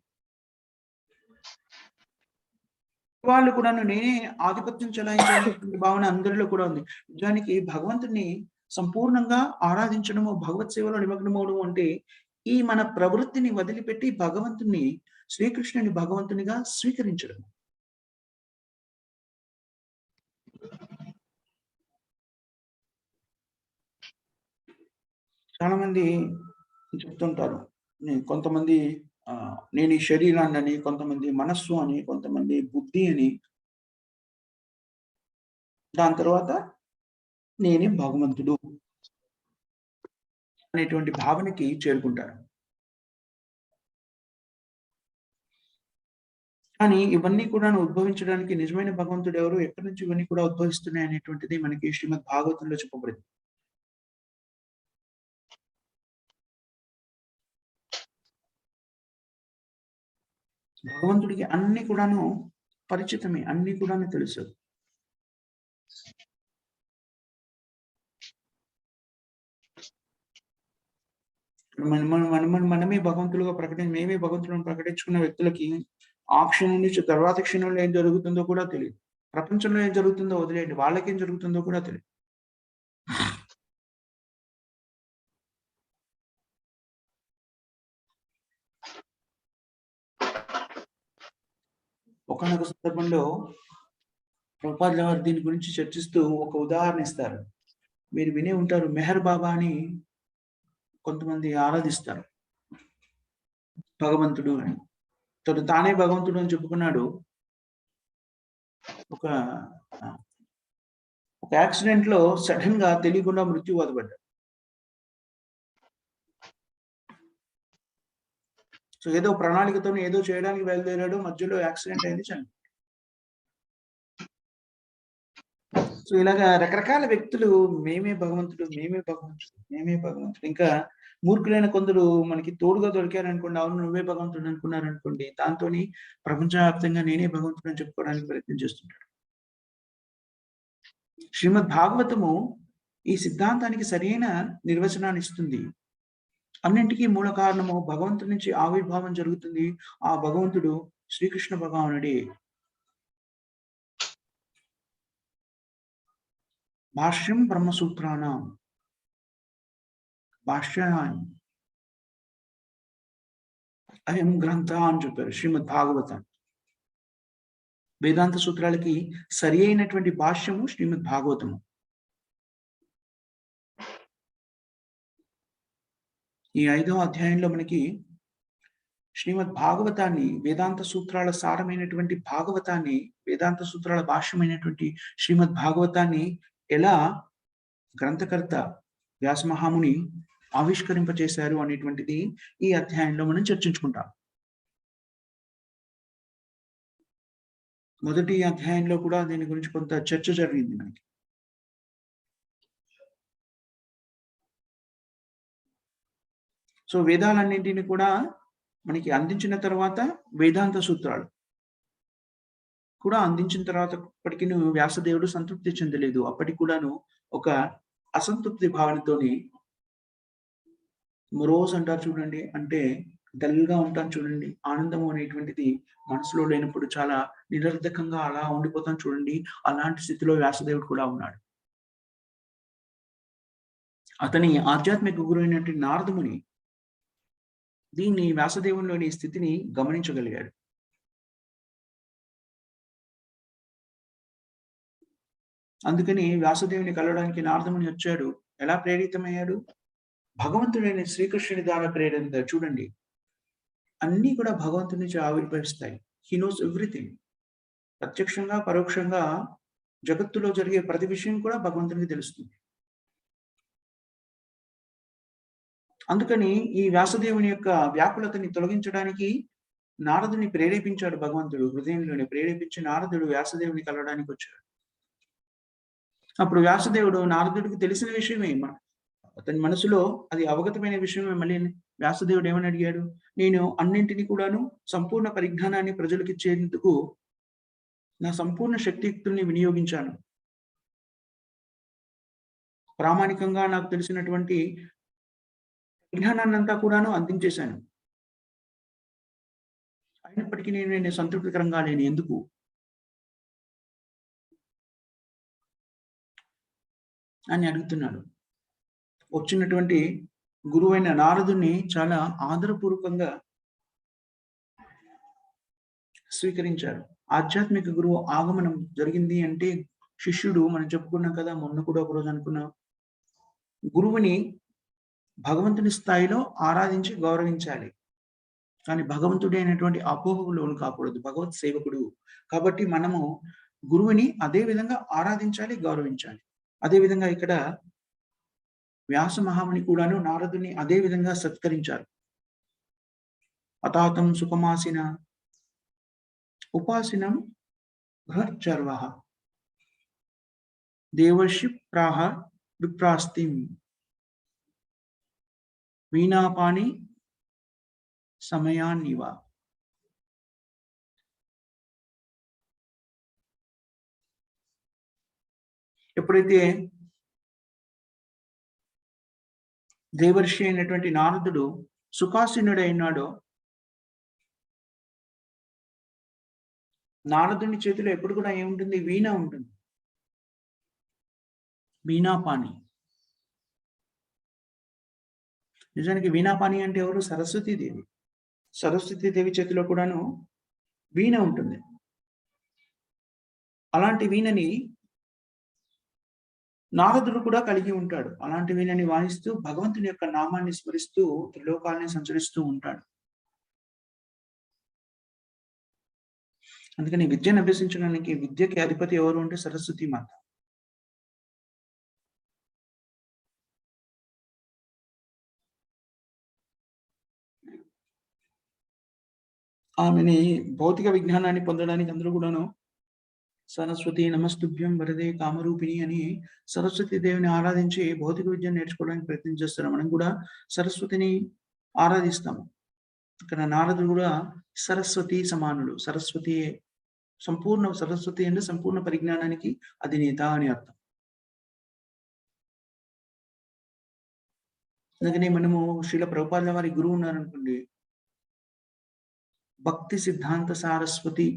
వాళ్ళు కూడాను నేనే ఆధిపత్యం చెలాయించాలనేటువంటి భావన అందరిలో కూడా ఉంది. నిజానికి భగవంతుడిని సంపూర్ణంగా ఆరాధించడము, భగవత్ సేవలో నిమగ్నమవ్వడం అంటే, ఈ మన ప్రవృత్తిని వదిలిపెట్టి భగవంతుడిని, శ్రీకృష్ణుని భగవంతునిగా స్వీకరించడం. చాలా మంది చెప్తుంటారు. కొంతమంది నేను ఈ శరీరాన్నని, కొంతమంది మనస్సు అని, కొంతమంది బుద్ధి అని. దాని తర్వాత నేనే భగవంతుడు అనేటువంటి భావనకి చేరుకుంటారు. కానీ ఇవన్నీ కూడాను ఉద్భవించడానికి నిజమైన భగవంతుడు ఎవరు? ఎక్కడి నుంచి ఇవన్నీ కూడా ఉద్భవిస్తున్నాయి అనేటువంటిది మనకి శ్రీమద్ భాగవతంలో చెప్పబడింది. భగవంతుడికి అన్ని కూడాను పరిచితమే. అన్ని కూడాను తెలుసు. మనమే భగవంతులుగా మేమే భగవంతులను ప్రకటించుకున్న వ్యక్తులకి ఆ క్షణం నుంచి తర్వాత క్షణంలో ఏం జరుగుతుందో కూడా తెలీదు. ప్రపంచంలో ఏం జరుగుతుందో వదిలేయండి. వాళ్ళకేం జరుగుతుందో కూడా తెలీదు. ఒకానొక సందర్భంలో ప్రభుపాదుల వారు దీని గురించి చర్చిస్తూ ఒక ఉదాహరణ ఇస్తారు. మీరు వినే ఉంటారు. మెహర్ బాబా అని కొంతమంది ఆరాధిస్తారు. భగవంతుడు అని. తానే భగవంతుడు అని చెప్పుకున్నాడు. ఒక యాక్సిడెంట్‌లో సడెన్‌గా తెలియకుండా మృత్యువాత పడ్డాడు. సో ఏదో ప్రణాళికతోని ఏదో చేయడానికి బయలుదేరాడు. మధ్యలో యాక్సిడెంట్ అయింది. చనిపోయాడు. సో ఇలాగా రకరకాల వ్యక్తులు మేమే భగవంతుడు, మేమే భగవంతుడు, మేమే భగవంతుడు. ఇంకా మూర్ఖులైన కొందరు మనకి తోడుగా దొరికారనుకోండి. అవును నువ్వే భగవంతుడు అనుకున్నారనుకోండి. దాంతోని ప్రపంచవ్యాప్తంగా నేనే భగవంతుడు అని చెప్పుకోవడానికి ప్రయత్నం చేస్తుంటాడు. శ్రీమద్ భాగవతము ఈ సిద్ధాంతానికి సరైన నిర్వచనాన్ని ఇస్తుంది. అన్నింటికీ మూల కారణము భగవంతుడి నుంచి ఆవిర్భావం జరుగుతుంది. ఆ భగవంతుడు శ్రీకృష్ణ భగవానుడే. భాష్యం బ్రహ్మసూత్రాణం భాష్యాన్ని అయం గ్రంథ అని చెప్పారు శ్రీమద్ భాగవతం. వేదాంత సూత్రాలకి సరి అయినటువంటి భాష్యము శ్రీమద్ భాగవతము. ఈ 5వ అధ్యాయంలో మనకి శ్రీమద్ భాగవతాన్ని, వేదాంత సూత్రాల సారమైనటువంటి భాగవతాన్ని, వేదాంత సూత్రాల భాష్యమైనటువంటి శ్రీమద్ భాగవతాన్ని ఎలా గ్రంథకర్త వ్యాసమహాముని ఆవిష్కరింపచేశారు అనేటువంటిది ఈ అధ్యాయంలో మనం చర్చించుకుంటాం. మొదటి అధ్యాయంలో కూడా దీని గురించి కొంత చర్చ జరిగింది మనకి. సో వేదాలన్నింటిని కూడా మనకి అందించిన తర్వాత వేదాంత సూత్రాలు కూడా అందించిన తర్వాత ఇప్పటికీ వ్యాసదేవుడు సంతృప్తి చెందలేదు. అప్పటికి కూడాను ఒక అసంతృప్తి భావనతోని మొరోస్ అంటారు చూడండి. అంటే డల్‌గా ఉంటాను చూడండి. ఆనందం అనేటువంటిది మనసులో లేనప్పుడు చాలా నిరర్ధకంగా అలా ఉండిపోతాను చూడండి. అలాంటి స్థితిలో వ్యాసదేవుడు కూడా ఉన్నాడు. అతని ఆధ్యాత్మిక గురువైనటువంటి నారదముని దీన్ని వ్యాసదేవునిలోని స్థితిని గమనించగలిగాడు. అందుకని వ్యాసదేవుని కలవడానికి నారదముని వచ్చాడు. ఎలా ప్రేరితమయ్యాడు? భగవంతుడైన శ్రీకృష్ణుని ద్వారా ప్రేరణ చూడండి. అన్నీ కూడా భగవంతుడి నుంచి ఆవిర్భవిస్తాయి. హి నోస్ ఎవ్రీథింగ్. ప్రత్యక్షంగా, పరోక్షంగా జగత్తులో జరిగే ప్రతి విషయం కూడా భగవంతునికి తెలుస్తుంది. అందుకని ఈ వ్యాసదేవుని యొక్క వ్యాకులతని తొలగించడానికి నారదుని ప్రేరేపించాడు భగవంతుడు. హృదయంలోనే ప్రేరేపించి నారదుడు వ్యాసదేవుని కలవడానికి వచ్చాడు. అప్పుడు వ్యాసదేవుడు నారదుడికి తెలిసిన విషయమే అతని మనసులో అది అవగతమైన విషయమే. మళ్ళీ వ్యాసదేవుడు ఏమని అడిగాడు? నేను అన్నింటిని కూడాను సంపూర్ణ పరిజ్ఞానాన్ని ప్రజలకిచ్చేందుకు నా సంపూర్ణ శక్తియుక్తుల్ని వినియోగించాను. ప్రామాణికంగా నాకు తెలిసినటువంటి విజ్ఞానాన్నంతా కూడాను అందించేశాను. అయినప్పటికీ నేను సంతృప్తికరంగా లేను. ఎందుకు? అని అడుగుతున్నాడు. వచ్చినటువంటి గురువైన నారదుడిని చాలా ఆదరపూర్వకంగా స్వీకరించారు. ఆధ్యాత్మిక గురువు ఆగమనం జరిగింది అంటే శిష్యుడు మనం చెప్పుకున్నాం కదా! మొన్న కూడా ఒకరోజు అనుకున్నాం. గురువుని భగవంతుని స్థాయిలో ఆరాధించి గౌరవించాలి. కానీ భగవంతుడే అయినటువంటి అపోహకు లోను కాకూడదు. భగవత్ సేవకుడు. కాబట్టి మనము గురువుని అదే విధంగా ఆరాధించాలి, గౌరవించాలి. అదే విధంగా ఇక్కడ వ్యాస మహాముని కూడాను నారదుని అదే విధంగా సత్కరించారు. అతాతం సుఖమాసిన ఉపాసినం బృహచ్చర్వః దేవర్షి ప్రాహ విప్రాస్తిం వీణాపాని సమయాన్నివ. ఎప్పుడైతే దేవర్షి అయినటువంటి నారదుడు సుఖాసీనుడైనాడో, నారదుని చేతిలో ఎప్పుడు కూడా ఏముంటుంది? వీణ ఉంటుంది. వీణాపాని. నిజానికి వీణాపాని అంటే ఎవరు? సరస్వతీదేవి. సరస్వతీదేవి చేతిలో కూడాను వీణ ఉంటుంది. అలాంటి వీణని నారదుడు కూడా కలిగి ఉంటాడు. అలాంటి వీణని వాయిస్తూ భగవంతుని యొక్క నామాన్ని స్మరిస్తూ త్రిలోకాల్ని సంచరిస్తూ ఉంటాడు. అందుకని విద్యను అభ్యసించడానికి విద్యకి అధిపతి ఎవరు అంటే సరస్వతి మాత. ఆమెని భౌతిక విజ్ఞానాన్ని పొందడానికి అందరూ కూడాను సరస్వతి నమస్తుభ్యం వరదే కామరూపిణి అని సరస్వతి దేవిని ఆరాధించి భౌతిక విద్యను నేర్చుకోవడానికి ప్రయత్నం చేస్తారు. మనం కూడా సరస్వతిని ఆరాధిస్తాము. ఇక్కడ నారదుడు కూడా సరస్వతి సమానుడు. సరస్వతి అంటే సంపూర్ణ పరిజ్ఞానానికి అధినేత అని అర్థం. అందుకని మనము శ్రీల ప్రభుపాదుల వారి గురువు ఉన్నారనుకోండి, భక్తి సిద్ధాంత సారస్వతి.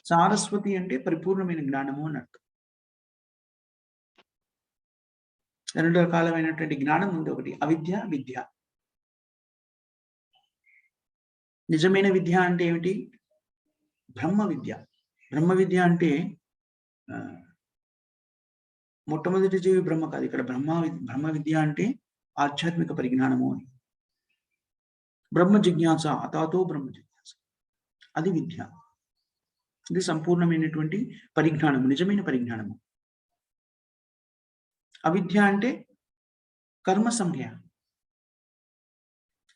సారస్వతి అంటే పరిపూర్ణమైన జ్ఞానము అని అర్థం. రెండు రకాలమైనటువంటి జ్ఞానం ఉంది. ఒకటి అవిద్య, విద్య. నిజమైన విద్య అంటే ఏమిటి? బ్రహ్మ విద్య. బ్రహ్మ విద్య అంటే మొట్టమొదటి జీవి బ్రహ్మ కాదు. ఇక్కడ బ్రహ్మ విద్య అంటే ఆధ్యాత్మిక పరిజ్ఞానము అని. బ్రహ్మ జిజ్ఞాస, అతాతో బ్రహ్మ జిజ్ఞాస. అది విద్య. ఇది సంపూర్ణమైనటువంటి పరిజ్ఞానము, నిజమైన పరిజ్ఞానము. అవిద్య అంటే కర్మ సంజ్ఞ.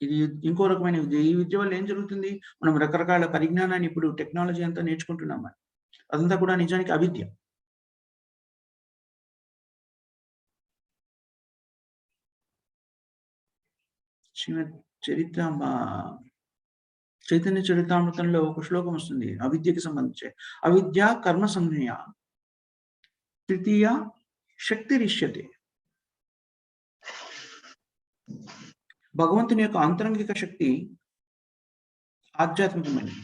ఇది ఇంకో రకమైన విద్య. ఈ విద్య వల్ల ఏం జరుగుతుంది? మనం రకరకాల పరిజ్ఞానాన్ని ఇప్పుడు టెక్నాలజీ అంతా నేర్చుకుంటున్నాం. అదంతా కూడా నిజానికి అవిద్య. శ్రీమద్ చైతన్య చరితామృతంలో ఒక శ్లోకం వస్తుంది అవిద్యకి సంబంధించి. అవిద్య కర్మ సంజ్ఞ తృతీయ శక్తిరిష్యతే. భగవంతుని యొక్క ఆంతరంగిక శక్తి ఆధ్యాత్మికమైనది.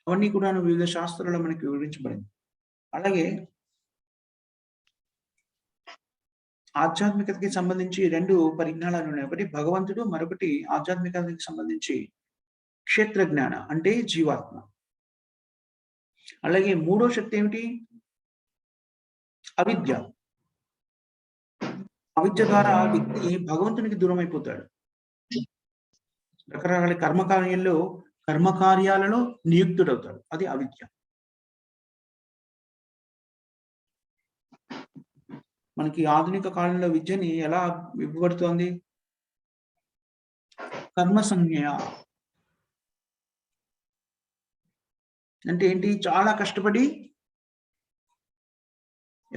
అవన్నీ కూడా వివిధ శాస్త్రాల్లో మనకి వివరించబడింది. అలాగే ఆధ్యాత్మికతకి సంబంధించి రెండు పరిజ్ఞానాలు ఉన్నాయి. ఒకటి భగవంతుడు, మరొకటి ఆధ్యాత్మికతకి సంబంధించి క్షేత్ర జ్ఞాన అంటే జీవాత్మ. అలాగే మూడో శక్తి ఏమిటి? అవిద్య. అవిద్య ద్వారా వ్యక్తి భగవంతునికి దూరం అయిపోతాడు. రకరకాల కర్మకార్యాలలో నియుక్తుడవుతాడు. అది అవిద్య. మనకి ఆధునిక కాలంలో విద్యని ఎలా ఇవ్వబడుతోంది? కర్మ సంజ్ఞ అంటే ఏంటి? చాలా కష్టపడి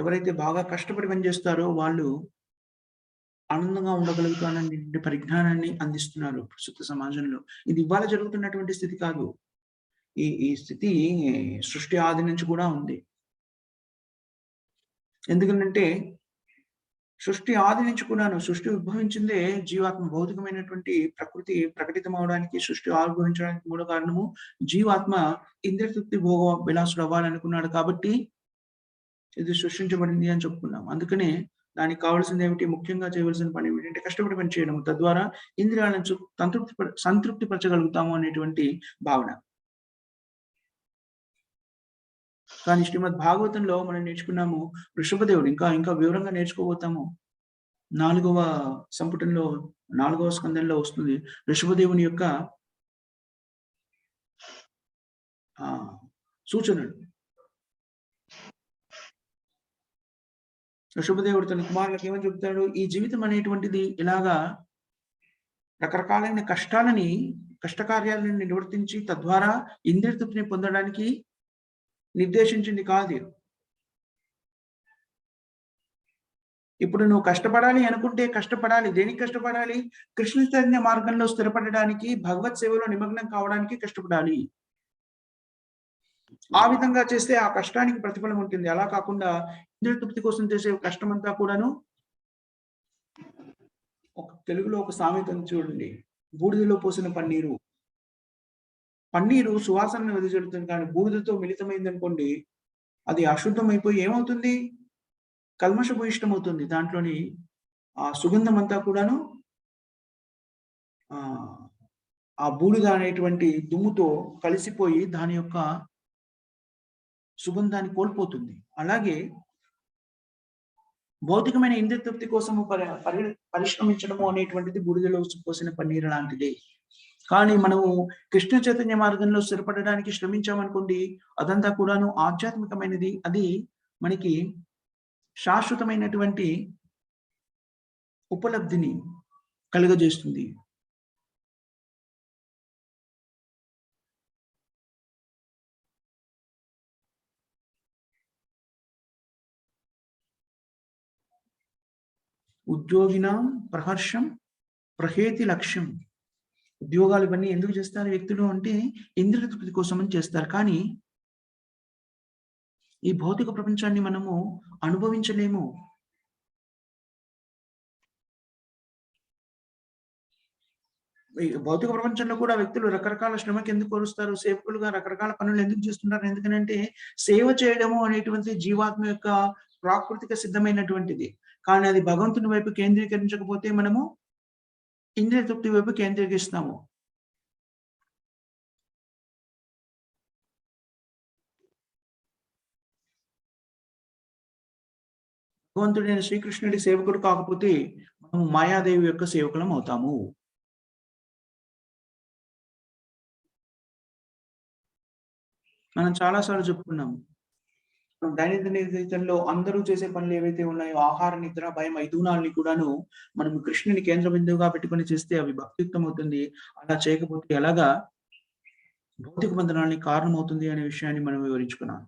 ఎవరైతే బాగా కష్టపడి పనిచేస్తారో వాళ్ళు ఆనందంగా ఉండగలుగుతాననేటువంటి పరిజ్ఞానాన్ని అందిస్తున్నారు ప్రస్తుత సమాజంలో. ఇది ఇవాళ జరుగుతున్నటువంటి స్థితి కాదు. ఈ స్థితి సృష్టి ఆది నుంచి కూడా ఉంది. ఎందుకనంటే సృష్టి ఆది నుంచి కూడాను సృష్టి ఉద్భవించిందే జీవాత్మ భౌతికమైనటువంటి ప్రకృతి ప్రకటితమవడానికి, సృష్టి ఆవిర్భవించడానికి మూల కారణము జీవాత్మ ఇంద్రియ తృప్తి భోగ విలాసుడు అవ్వాలనుకున్నాడు కాబట్టి ఇది సృష్టించబడింది అని చెప్పుకున్నాం. అందుకనే దానికి కావాల్సిందేమిటి? ముఖ్యంగా చేయవలసిన పని ఏమిటంటే కష్టపడి పని చేయడం. తద్వారా ఇంద్రియాలను సంతృప్తి పరచగలుగుతాము అనేటువంటి భావన. కానీ శ్రీమద్ భాగవతంలో మనం నేర్చుకున్నాము వృషభదేవుడు ఇంకా వివరంగా నేర్చుకోబోతాము. 4వ సంపుటంలో 4వ స్కందంలో వస్తుంది. వృషభదేవుని యొక్క సూచనలు. వృషభదేవుడు తన కుమారులకు ఏమని చెప్తాడు? ఈ జీవితం అనేటువంటిది ఇలాగా రకరకాలైన కష్టకార్యాలను నిర్వర్తించి తద్వారా ఇంద్రియ తృప్తిని పొందడానికి నిర్దేశించింది కాదు. ఇప్పుడు నువ్వు కష్టపడాలి అనుకుంటే కష్టపడాలి. దేనికి కష్టపడాలి? కృష్ణ చైతన్య మార్గంలో స్థిరపడడానికి, భగవత్ సేవలో నిమగ్నం కావడానికి కష్టపడాలి. ఆ విధంగా చేస్తే ఆ కష్టానికి ప్రతిఫలం ఉంటుంది. అలా కాకుండా ఇంద్రియ తృప్తి కోసం చేసే కష్టమంతా కూడాను తెలుగులో ఒక సామెత చూడండి. బూడిదలో పోసిన పన్నీరు. పన్నీరు సువాసనను వెదజల్లుతుంది, కానీ బూడిదతో మిళితమైందనుకోండి అది అశుద్ధమైపోయి ఏమవుతుంది? కల్మషభూయిష్టమవుతుంది. దాంట్లోని ఆ సుగంధం అంతా కూడాను ఆ బూడిద అనేటువంటి దుమ్ముతో కలిసిపోయి దాని యొక్క సుగంధాన్ని కోల్పోతుంది. అలాగే భౌతికమైన ఇంద్రియ తృప్తి కోసము పరిశ్రమించడము అనేటువంటిది బూడిదలో పోసిన పన్నీరు లాంటిది. కానీ మనము కృష్ణ చైతన్య మార్గంలో స్థిరపడడానికి శ్రమించామనుకోండి, అదంతా కూడాను ఆధ్యాత్మికమైనది. అది మనకి శాశ్వతమైనటువంటి ఉపలబ్ధిని కలుగజేస్తుంది. ఉద్యోగినాం ప్రహర్షం ప్రహేతి లక్ష్యం. ఉద్యోగాలు ఇవన్నీ ఎందుకు చేస్తారు వ్యక్తులు అంటే ఇంద్రియ తృప్తి కోసం అని చేస్తారు. కానీ ఈ భౌతిక ప్రపంచాన్ని మనము అనుభవించలేము. భౌతిక ప్రపంచంలో కూడా వ్యక్తులు రకరకాల శ్రమకి ఎందుకు కోరుస్తారు? సేవకులుగా రకరకాల పనులు ఎందుకు చేస్తుంటారు? ఎందుకనంటే సేవ చేయడము అనేటువంటి జీవాత్మ యొక్క ప్రాకృతిక సిద్ధమైనటువంటిది. కానీ అది భగవంతుని వైపు కేంద్రీకరించకపోతే మనము ఇంద్రియ తృప్తి వైపు కేంద్రీకరిస్తాము. భగవంతుడైన శ్రీకృష్ణుడి సేవకుడు కాకపోతే మనము మాయాదేవి యొక్క సేవకులం అవుతాము. మనం చాలా సార్లు చెప్పుకున్నాము. దైనందిన జీవితంలో అందరూ చేసే పనులు ఏవైతే ఉన్నాయో ఆహార, నిద్ర, భయం 5 గుణాలని కూడాను మనం కృష్ణుని కేంద్ర బిందువుగా పెట్టుకొని చేస్తే అవి భక్తియుక్తం అవుతుంది. అలా చేయకపోతే ఎలాగా భౌతిక బంధనానికి కారణమవుతుంది అనే విషయాన్ని మనం వివరించుకున్నాం.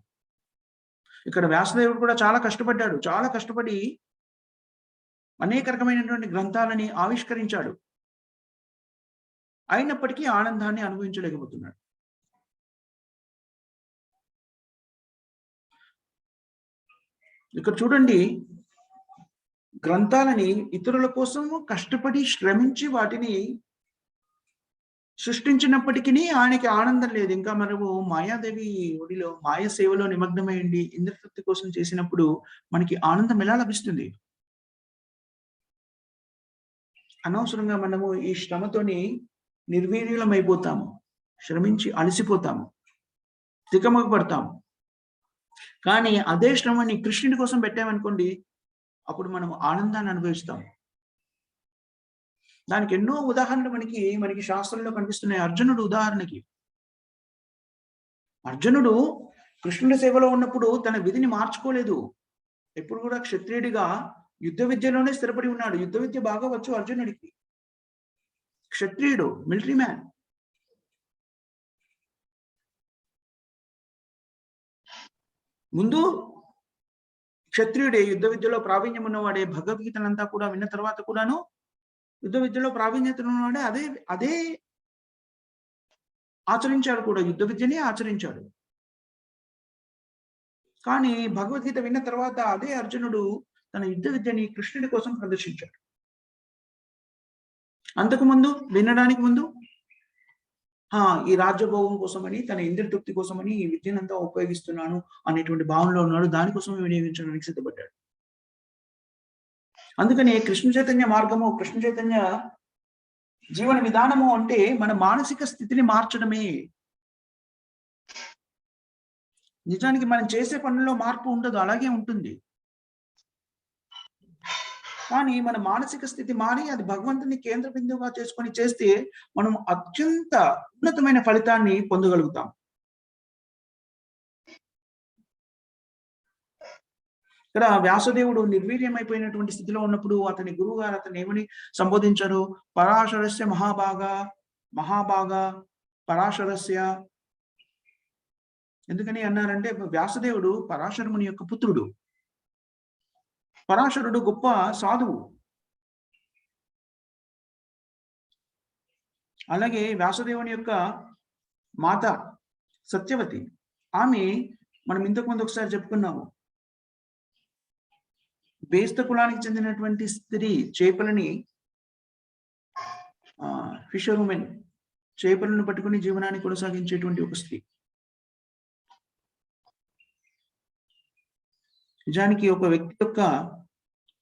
ఇక్కడ వ్యాసదేవుడు కూడా చాలా కష్టపడ్డాడు. చాలా కష్టపడి అనేక రకమైనటువంటి గ్రంథాలని ఆవిష్కరించాడు. అయినప్పటికీ ఆనందాన్ని అనుభవించలేకపోతున్నాడు. ఇక్కడ చూడండి, గ్రంథాలని ఇతరుల కోసము కష్టపడి శ్రమించి వాటిని సృష్టించినప్పటికీ ఆయనకి ఆనందం లేదు. ఇంకా మనము మాయాదేవి ఒడిలో మాయ సేవలో నిమగ్నమైంది ఇంద్రతృప్తి కోసం చేసినప్పుడు మనకి ఆనందం ఎలా లభిస్తుంది? అనవసరంగా మనము ఈ శ్రమతోని నిర్వీర్యులమైపోతాము. శ్రమించి అలసిపోతాము, తికమకపడతాము. కానీ అదే శ్రమని కృష్ణుడి కోసం పెట్టామనుకోండి, అప్పుడు మనం ఆనందాన్ని అనుభవిస్తాం. దానికి ఎన్నో ఉదాహరణలు మనకి శాస్త్రంలో కనిపిస్తున్నాయి. అర్జునుడు ఉదాహరణకి, అర్జునుడు కృష్ణుడి సేవలో ఉన్నప్పుడు తన విధిని మార్చుకోలేదు. ఎప్పుడు కూడా క్షత్రియుడిగా యుద్ధ విద్యలోనే స్థిరపడి ఉన్నాడు. యుద్ధ విద్య బాగా వచ్చు అర్జునుడికి. క్షత్రియుడు, మిలిటరీ మ్యాన్. ముందు క్షత్రియుడే, యుద్ధ విద్యలో ప్రావీణ్యం ఉన్నవాడే, భగవద్గీతనంతా కూడా విన్న తర్వాత కూడాను యుద్ధ విద్యలో ప్రావీణ్యత ఉన్నవాడే అదే అదే ఆచరించాడు కూడా. యుద్ధ విద్యనే ఆచరించాడు. కానీ భగవద్గీత విన్న తర్వాత అదే అర్జునుడు తన యుద్ధ విద్యని కృష్ణుడి కోసం ప్రదర్శించాడు. అంతకుముందు వినడానికి ముందు ఈ రాజ్యభోగం కోసమని, తన ఇంద్రియ తృప్తి కోసమని ఈ విద్యనంతా ఉపయోగిస్తున్నాను అనేటువంటి భావనలో ఉన్నాడు. దానికోసమే వినియోగించడానికి సిద్ధపడ్డాడు. అందుకని కృష్ణ చైతన్య మార్గము, కృష్ణ చైతన్య జీవన విధానము అంటే మన మానసిక స్థితిని మార్చడమే. నిజానికి మనం చేసే పనుల్లో మార్పు ఉండదు, అలాగే ఉంటుంది. కానీ మన మానసిక స్థితి మారి అది భగవంతుని కేంద్ర బిందువుగా చేసుకొని చేస్తే మనం అత్యంత ఉన్నతమైన ఫలితాన్ని పొందగలుగుతాం. ఇక్కడ వ్యాసదేవుడు నిర్వీర్యమైపోయినటువంటి స్థితిలో ఉన్నప్పుడు అతని గురువు గారు అతను ఏమని సంబోధించారు? పరాశరస్య మహాభాగా పరాశరస్య. ఎందుకని అన్నారంటే వ్యాసదేవుడు పరాశరముని యొక్క పుత్రుడు. పరాశరుడు గొప్ప సాధువు. అలాగే వ్యాసదేవుని యొక్క మాత సత్యవతి, ఆమె మనం ఇంతకు ముందు ఒకసారి చెప్పుకున్నాము. బేస్త కులానికి చెందినటువంటి స్త్రీ, చేపలని ఫిషర్ ఉమెన్, చేపలను పట్టుకుని జీవనాన్ని కొనసాగించేటువంటి ఒక స్త్రీ. నిజానికి ఒక వ్యక్తి యొక్క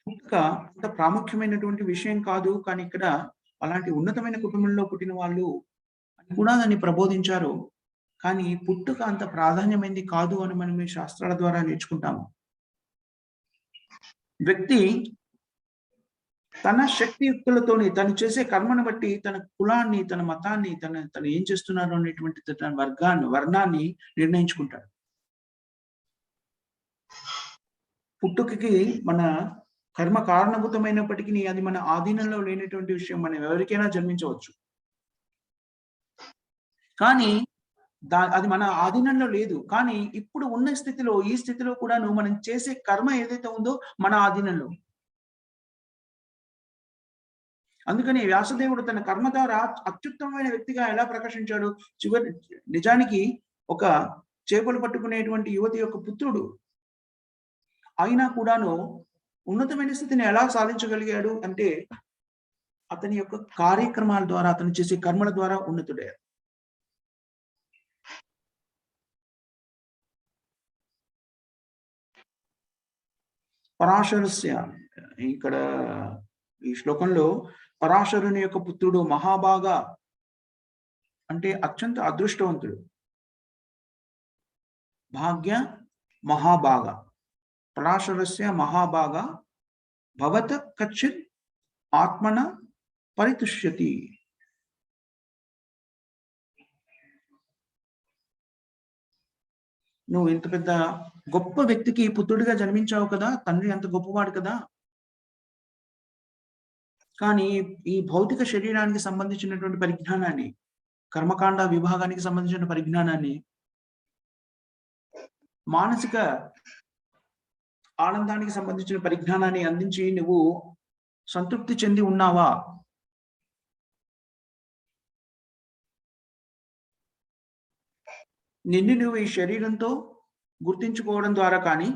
పుట్టుక అంత ప్రాముఖ్యమైనటువంటి విషయం కాదు, కానీ ఇక్కడ అలాంటి ఉన్నతమైన కుటుంబంలో పుట్టిన వాళ్ళు అని కూడా దాన్ని ప్రబోధించారు. కానీ పుట్టుక అంత ప్రాధాన్యమైంది కాదు అని మనం ఈ శాస్త్రాల ద్వారా నేర్చుకుంటాము. వ్యక్తి తన శక్తియుక్తులతోని తను చేసే కర్మను బట్టి తన కులాన్ని, తన మతాన్ని, తను ఏం చేస్తున్నారు అనేటువంటి తన వర్ణాన్ని నిర్ణయించుకుంటాడు. పుట్టుకకి మన కర్మ కారణభూతమైనప్పటికీ అది మన ఆధీనంలో లేనటువంటి విషయం. మనం ఎవరికైనా జన్మించవచ్చు, కానీ అది మన ఆధీనంలో లేదు. కానీ ఇప్పుడు ఉన్న స్థితిలో, ఈ స్థితిలో కూడాను మనం చేసే కర్మ ఏదైతే ఉందో మన ఆధీనంలో. అందుకని వ్యాసదేవుడు తన కర్మ ద్వారా అత్యుత్తమమైన వ్యక్తిగా ఎలా ప్రకాశించాడు? నిజానికి ఒక చేపలు పట్టుకునేటువంటి యువతి యొక్క పుత్రుడు అయినా కూడాను ఉన్నతమైన స్థితిని ఎలా సాధించగలిగాడు అంటే అతని యొక్క కార్యక్రమాల ద్వారా, అతను చేసే కర్మల ద్వారా ఉన్నతుడయ్యాడు. పరాశరస్య, ఇక్కడ ఈ శ్లోకంలో పరాశరుని యొక్క పుత్రుడు మహాభాగా అంటే అత్యంత అదృష్టవంతుడు. భాగ్య మహాభాగా, పరాశరస్య మహాభాగా భవత కచ్చిత్ ఆత్మన పరితుష్యతి. నువ్వు ఇంత పెద్ద గొప్ప వ్యక్తికి పుత్రుడిగా జన్మించావు కదా, తండ్రి అంత గొప్పవాడు కదా. కానీ ఈ భౌతిక శరీరానికి సంబంధించినటువంటి పరిజ్ఞానాన్ని, కర్మకాండ విభాగానికి సంబంధించిన పరిజ్ఞానాన్ని, మానసిక ఆనందానికి సంబంధించిన పరిజ్ఞానాన్ని అందించి నువ్వు సంతృప్తి చెంది ఉన్నావా? నిన్ను నువ్వు ఈ శరీరంతో గుర్తించుకోవడం ద్వారా కానీ,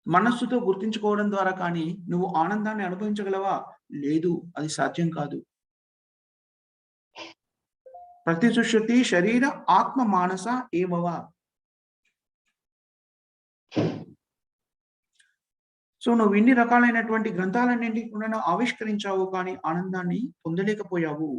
మనస్సుతో గుర్తించుకోవడం ద్వారా కానీ నువ్వు ఆనందాన్ని అనుభవించగలవా? లేదు, అది సాధ్యం కాదు. ప్రతిశుష్యతి శరీర ఆత్మ మానస ఏమవ. సో నువ్వు ఇన్ని రకాలైనటువంటి గ్రంథాలన్నింటినీ కూడా ఆవిష్కరించావు, కానీ ఆనందాన్ని పొందలేకపోయావు.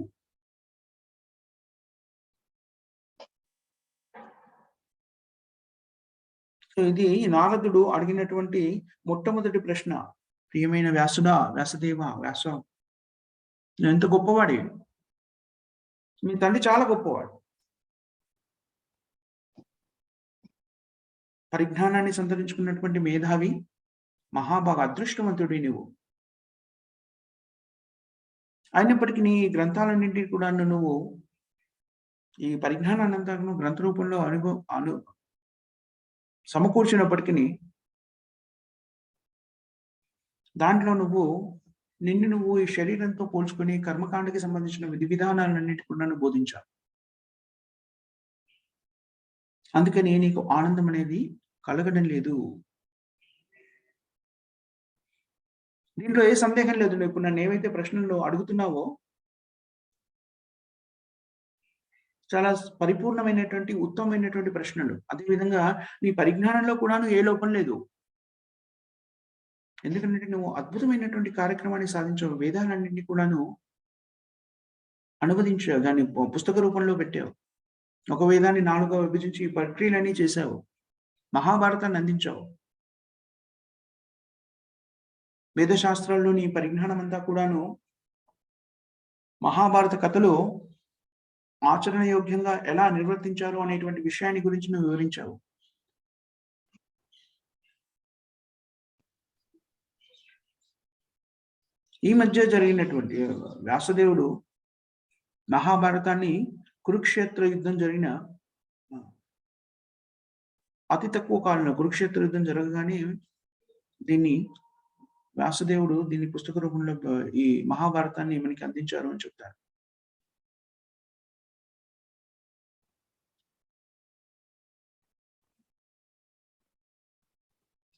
సో ఇది నారదుడు అడిగినటువంటి మొట్టమొదటి ప్రశ్న. ప్రియమైన వ్యాసుడా, వ్యాసదేవ, వ్యాస, నువ్వు ఎంత గొప్పవాడి, మీ తండ్రి చాలా గొప్పవాడు, పరిజ్ఞానాన్ని సంతరించుకున్నటువంటి మేధావి, మహాభాగ అదృష్టవంతుడి నువ్వు. అయినప్పటికీ నీ గ్రంథాలన్నింటినీ కూడా నువ్వు ఈ పరిజ్ఞానాన్ని అంతా గ్రంథ రూపంలో సమకూర్చినప్పటికీ దాంట్లో నిన్ను ఈ శరీరంతో పోల్చుకొని కర్మకాండకి సంబంధించిన విధి విధానాలన్నిటి కూడా నన్ను బోధించావు. అందుకని నీకు ఆనందం అనేది కలగడం లేదు. దీంట్లో ఏ సందేహం లేదు. నువ్వు ఇప్పుడు నన్ను ఏవైతే ప్రశ్నలు అడుగుతున్నావో చాలా పరిపూర్ణమైనటువంటి, ఉత్తమమైనటువంటి ప్రశ్నలు. అదేవిధంగా నీ పరిజ్ఞానంలో కూడాను ఏ లోపం లేదు. ఎందుకంటే నువ్వు అద్భుతమైనటువంటి కార్యక్రమాన్ని సాధించావు. వేదాలన్నింటినీ కూడాను అనువదించావు. దాన్ని పుస్తక రూపంలో పెట్టావు. ఒక వేదాన్ని 4గా విభజించి ప్రక్రియలన్నీ చేశావు. మహాభారతాన్ని అందించావు. వేద శాస్త్రాల్లో నీ పరిజ్ఞానం అంతా కూడాను మహాభారత కథలో ఆచరణయోగ్యంగా ఎలా నిర్వర్తించారు అనేటువంటి విషయాన్ని గురించి నువ్వు వివరించావు. ఈ మధ్య జరిగినటువంటి వ్యాసదేవుడు మహాభారతాన్ని కురుక్షేత్ర యుద్ధం జరిగిన అతి తక్కువ కాలంలో కురుక్షేత్ర యుద్ధం జరగగానే వ్యాసదేవుడు దీన్ని పుస్తక రూపంలో ఈ మహాభారతాన్ని మనకి అందించారు అని చెప్తారు.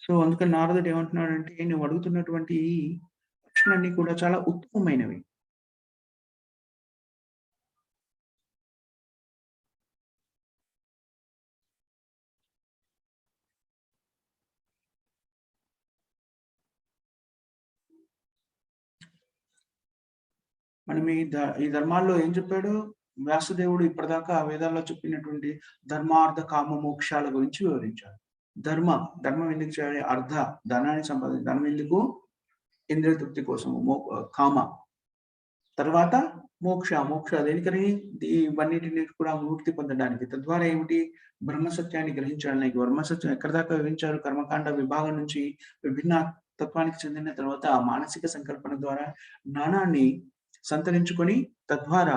సో అందుకని నారదుడు ఏమంటున్నాడంటే, నువ్వు అడుగుతున్నటువంటి ప్రశ్నలన్నీ కూడా చాలా ఉత్తమమైనవి. మనం ఈ ధర్మాల్లో ఏం చెప్పాడు వ్యాసదేవుడు? ఇప్పటిదాకా వేదాల్లో చెప్పినటువంటి ధర్మార్థ కామ మోక్షాల గురించి వివరించాడు. ధర్మం ఎందుకు చేయాలి? అర్థ, ధనాన్ని సంపాదించాలి. ధనం ఎందుకు? ఇంద్రియ తృప్తి కోసము. కామ, తర్వాత మోక్ష దేనికని? ఇవన్నిటిని కూడా ముక్తి పొందడానికి. తద్వారా ఏమిటి? బ్రహ్మసత్యాన్ని గ్రహించడానికి. బ్రహ్మసత్యం ఎక్కడి దాకా వివరించారు? కర్మకాండ విభాగం నుంచి విభిన్న తత్వానికి చెందిన తర్వాత మానసిక సంకల్పన ద్వారా జ్ఞానాన్ని సంతరించుకొని తద్వారా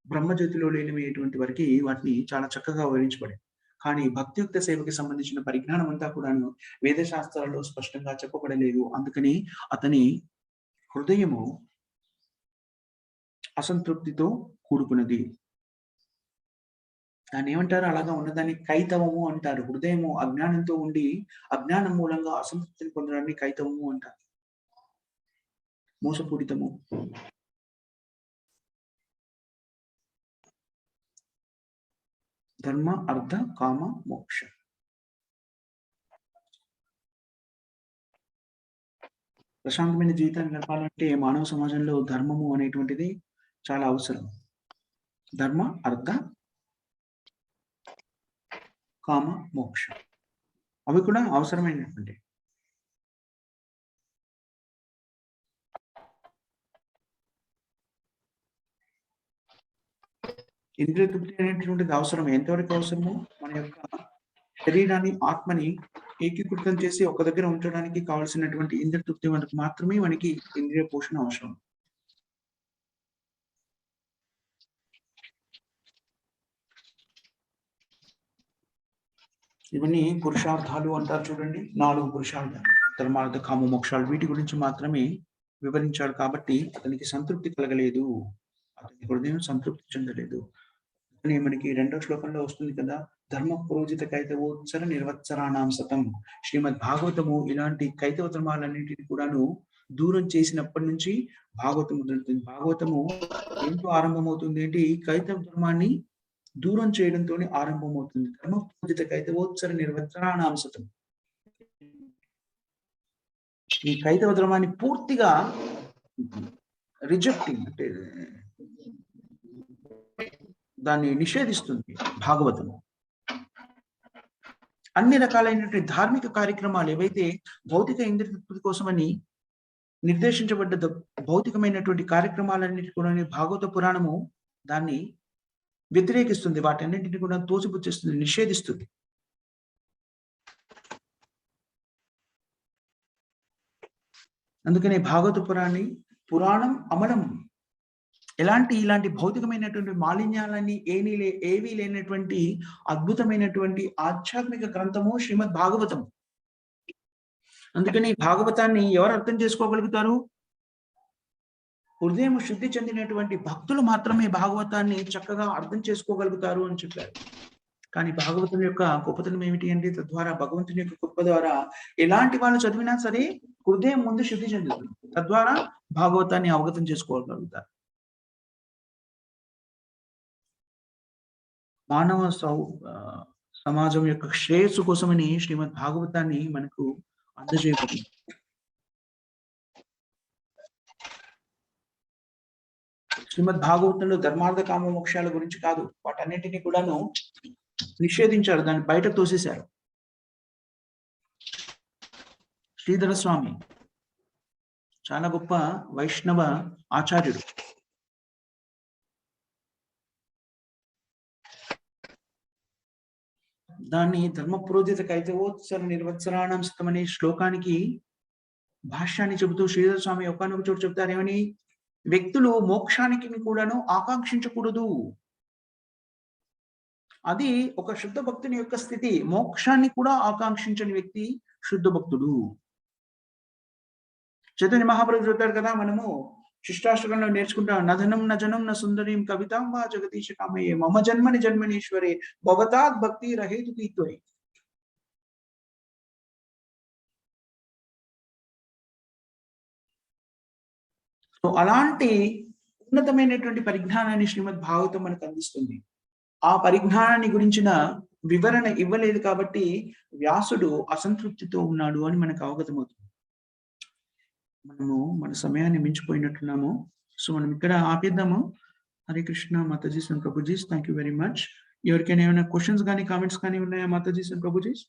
బ్రహ్మజ్యోతిలో లేనివేటువంటి వరకు వాటిని చాలా చక్కగా వివరించబడింది. కానీ భక్తియుక్త సేవకి సంబంధించిన పరిజ్ఞానం అంతా కూడాను వేద శాస్త్రాల్లో స్పష్టంగా చెప్పబడలేదు. అందుకని అతని హృదయము అసంతృప్తితో కూడుకున్నది. దాన్ని ఏమంటారు? అలాగా ఉన్నదాన్ని కైతవము అంటారు. హృదయము అజ్ఞానంతో ఉండి అజ్ఞానం మూలంగా అసంతృప్తిని పొందడాన్ని కైతవము అంటారు. మోసపూరితము. ధర్మ, అర్థ, కామ, మోక్ష. ప్రశాంతమైన జీవితాన్ని గడపాలంటే మానవ సమాజంలో ధర్మము అనేటువంటిది చాలా అవసరం. ధర్మ, అర్థ, కామ, మోక్ష అవి కూడా అవసరమైనటువంటి. ఇంద్రియ తృప్తి అనేటువంటిది అవసరం. ఎంతవరకు అవసరమో మన యొక్క శరీరాన్ని, ఆత్మని ఏకీకృతం చేసి ఒక దగ్గర ఉంచడానికి కావాల్సినటువంటి ఇంద్రియ తృప్తి వరకు మాత్రమే మనకి ఇంద్రియ పోషణ అవసరం. ఇవన్నీ పురుషార్థాలు అంటారు చూడండి. 4 పురుషార్థాలు, ధర్మార్థ, కామ, మోక్షాలు. వీటి గురించి మాత్రమే వివరించాడు. కాబట్టి అతనికి సంతృప్తి కలగలేదు. అతని హృదయం సంతృప్తి చెందలేదు. అని మనకి 2వ శ్లోకంలో వస్తుంది కదా, ధర్మ పురోజిత కైతవోత్సర నిర్వత్సరాణం సతం. శ్రీమద్ భాగవతము ఇలాంటి కైతవ ధర్మాలన్నింటినీ కూడాను దూరం చేసినప్పటి నుంచి భాగవతం మొదలుతుంది. భాగవతము ఎంతో ఆరంభమవుతుంది ఏంటి? కైతవ ధర్మాన్ని దూరం చేయడంతో ఆరంభమవుతుంది. ధర్మ పూజిత కైతవోత్సర నిర్వత్సరాణం సతం. ఈ కైతవ ధర్మాన్ని పూర్తిగా రిజెక్టింగ్ అంటే దాన్ని నిషేధిస్తుంది భాగవతము. అన్ని రకాలైనటువంటి ధార్మిక కార్యక్రమాలు ఏవైతే భౌతిక ఇంద్రియ తృప్తి కోసమని నిర్దేశించబడ్డ భౌతికమైనటువంటి కార్యక్రమాలన్నిటి కూడా భాగవత పురాణము దాన్ని వ్యతిరేకిస్తుంది. వాటన్నింటిని కూడా తోసిపుచ్చేస్తుంది, నిషేధిస్తుంది. అందుకనే భాగవత పురాణం అమలం. ఇలాంటి భౌతికమైనటువంటి మాలిన్యాలన్నీ ఏవీ లేనటువంటి అద్భుతమైనటువంటి ఆధ్యాత్మిక గ్రంథము శ్రీమద్ భాగవతం. అందుకని భాగవతాన్ని ఎవరు అర్థం చేసుకోగలుగుతారు? హృదయం శుద్ధి చెందినటువంటి భక్తులు మాత్రమే భాగవతాన్ని చక్కగా అర్థం చేసుకోగలుగుతారు అని చెప్పారు. కానీ భాగవతం యొక్క గొప్పతనం ఏమిటి అంటే తద్వారా భగవంతుని యొక్క కృప ద్వారా ఎలాంటి వాళ్ళు చదివినా సరే హృదయం ముందు శుద్ధి చెందుతుంది. తద్వారా భాగవతాన్ని అవగతం చేసుకోగలుగుతారు. మానవ సమాజం యొక్క శ్రేయస్సు కోసమని శ్రీమద్ భాగవతాన్ని మనకు అందజేయబడింది. శ్రీమద్ భాగవతంలో ధర్మార్థ కామ మోక్షాల గురించి కాదు, వాటన్నింటినీ కూడాను నిషేధించారు, దాన్ని బయట తోసేశారు. శ్రీధర స్వామి చాలా గొప్ప వైష్ణవ ఆచార్యుడు. దాన్ని ధర్మ పురోధిత కైతవోత్సర నిర్వత్సరాణం శతం అనే శ్లోకానికి భాష్యాన్ని చెబుతూ శ్రీధర స్వామి ఒకనొక చోటు చెప్తారు ఏమని, వ్యక్తులు మోక్షానికి కూడాను ఆకాంక్షించకూడదు. అది ఒక శుద్ధ భక్తుని యొక్క స్థితి. మోక్షాన్ని కూడా ఆకాంక్షించని వ్యక్తి శుద్ధ భక్తుడు. చైతన్య మహాప్రభు చెప్తారు కదా, మనము శిష్టాష్టకంలో నేర్చుకుంటాం, నధనం నజనం న సుందరీం కవితాం వా జగదీశ కామయే మమ జన్మని జన్మనీశ్వరే భవతాత్ భక్తి రహేతు కీత్వై. సో అలాంటి ఉన్నతమైనటువంటి పరిజ్ఞానాన్ని శ్రీమద్ భాగవతం మనకు అందిస్తుంది. ఆ పరిజ్ఞానాన్ని గురించిన వివరణ ఇవ్వలేదు కాబట్టి వ్యాసుడు అసంతృప్తితో ఉన్నాడు అని మనకు అవగతమవుతుంది. మనము మన సమయాన్ని మించిపోయినట్టున్నాము. సో మనం ఇక్కడ ఆపేద్దాము. Hare Krishna matajis and prabhujis, thank you very much. ఎవరికైనా ఏమైనా క్వశ్చన్స్ కానీ కామెంట్స్ కానీ ఉన్నాయా మాతాజీస్ అండ్ ప్రభుజీస్?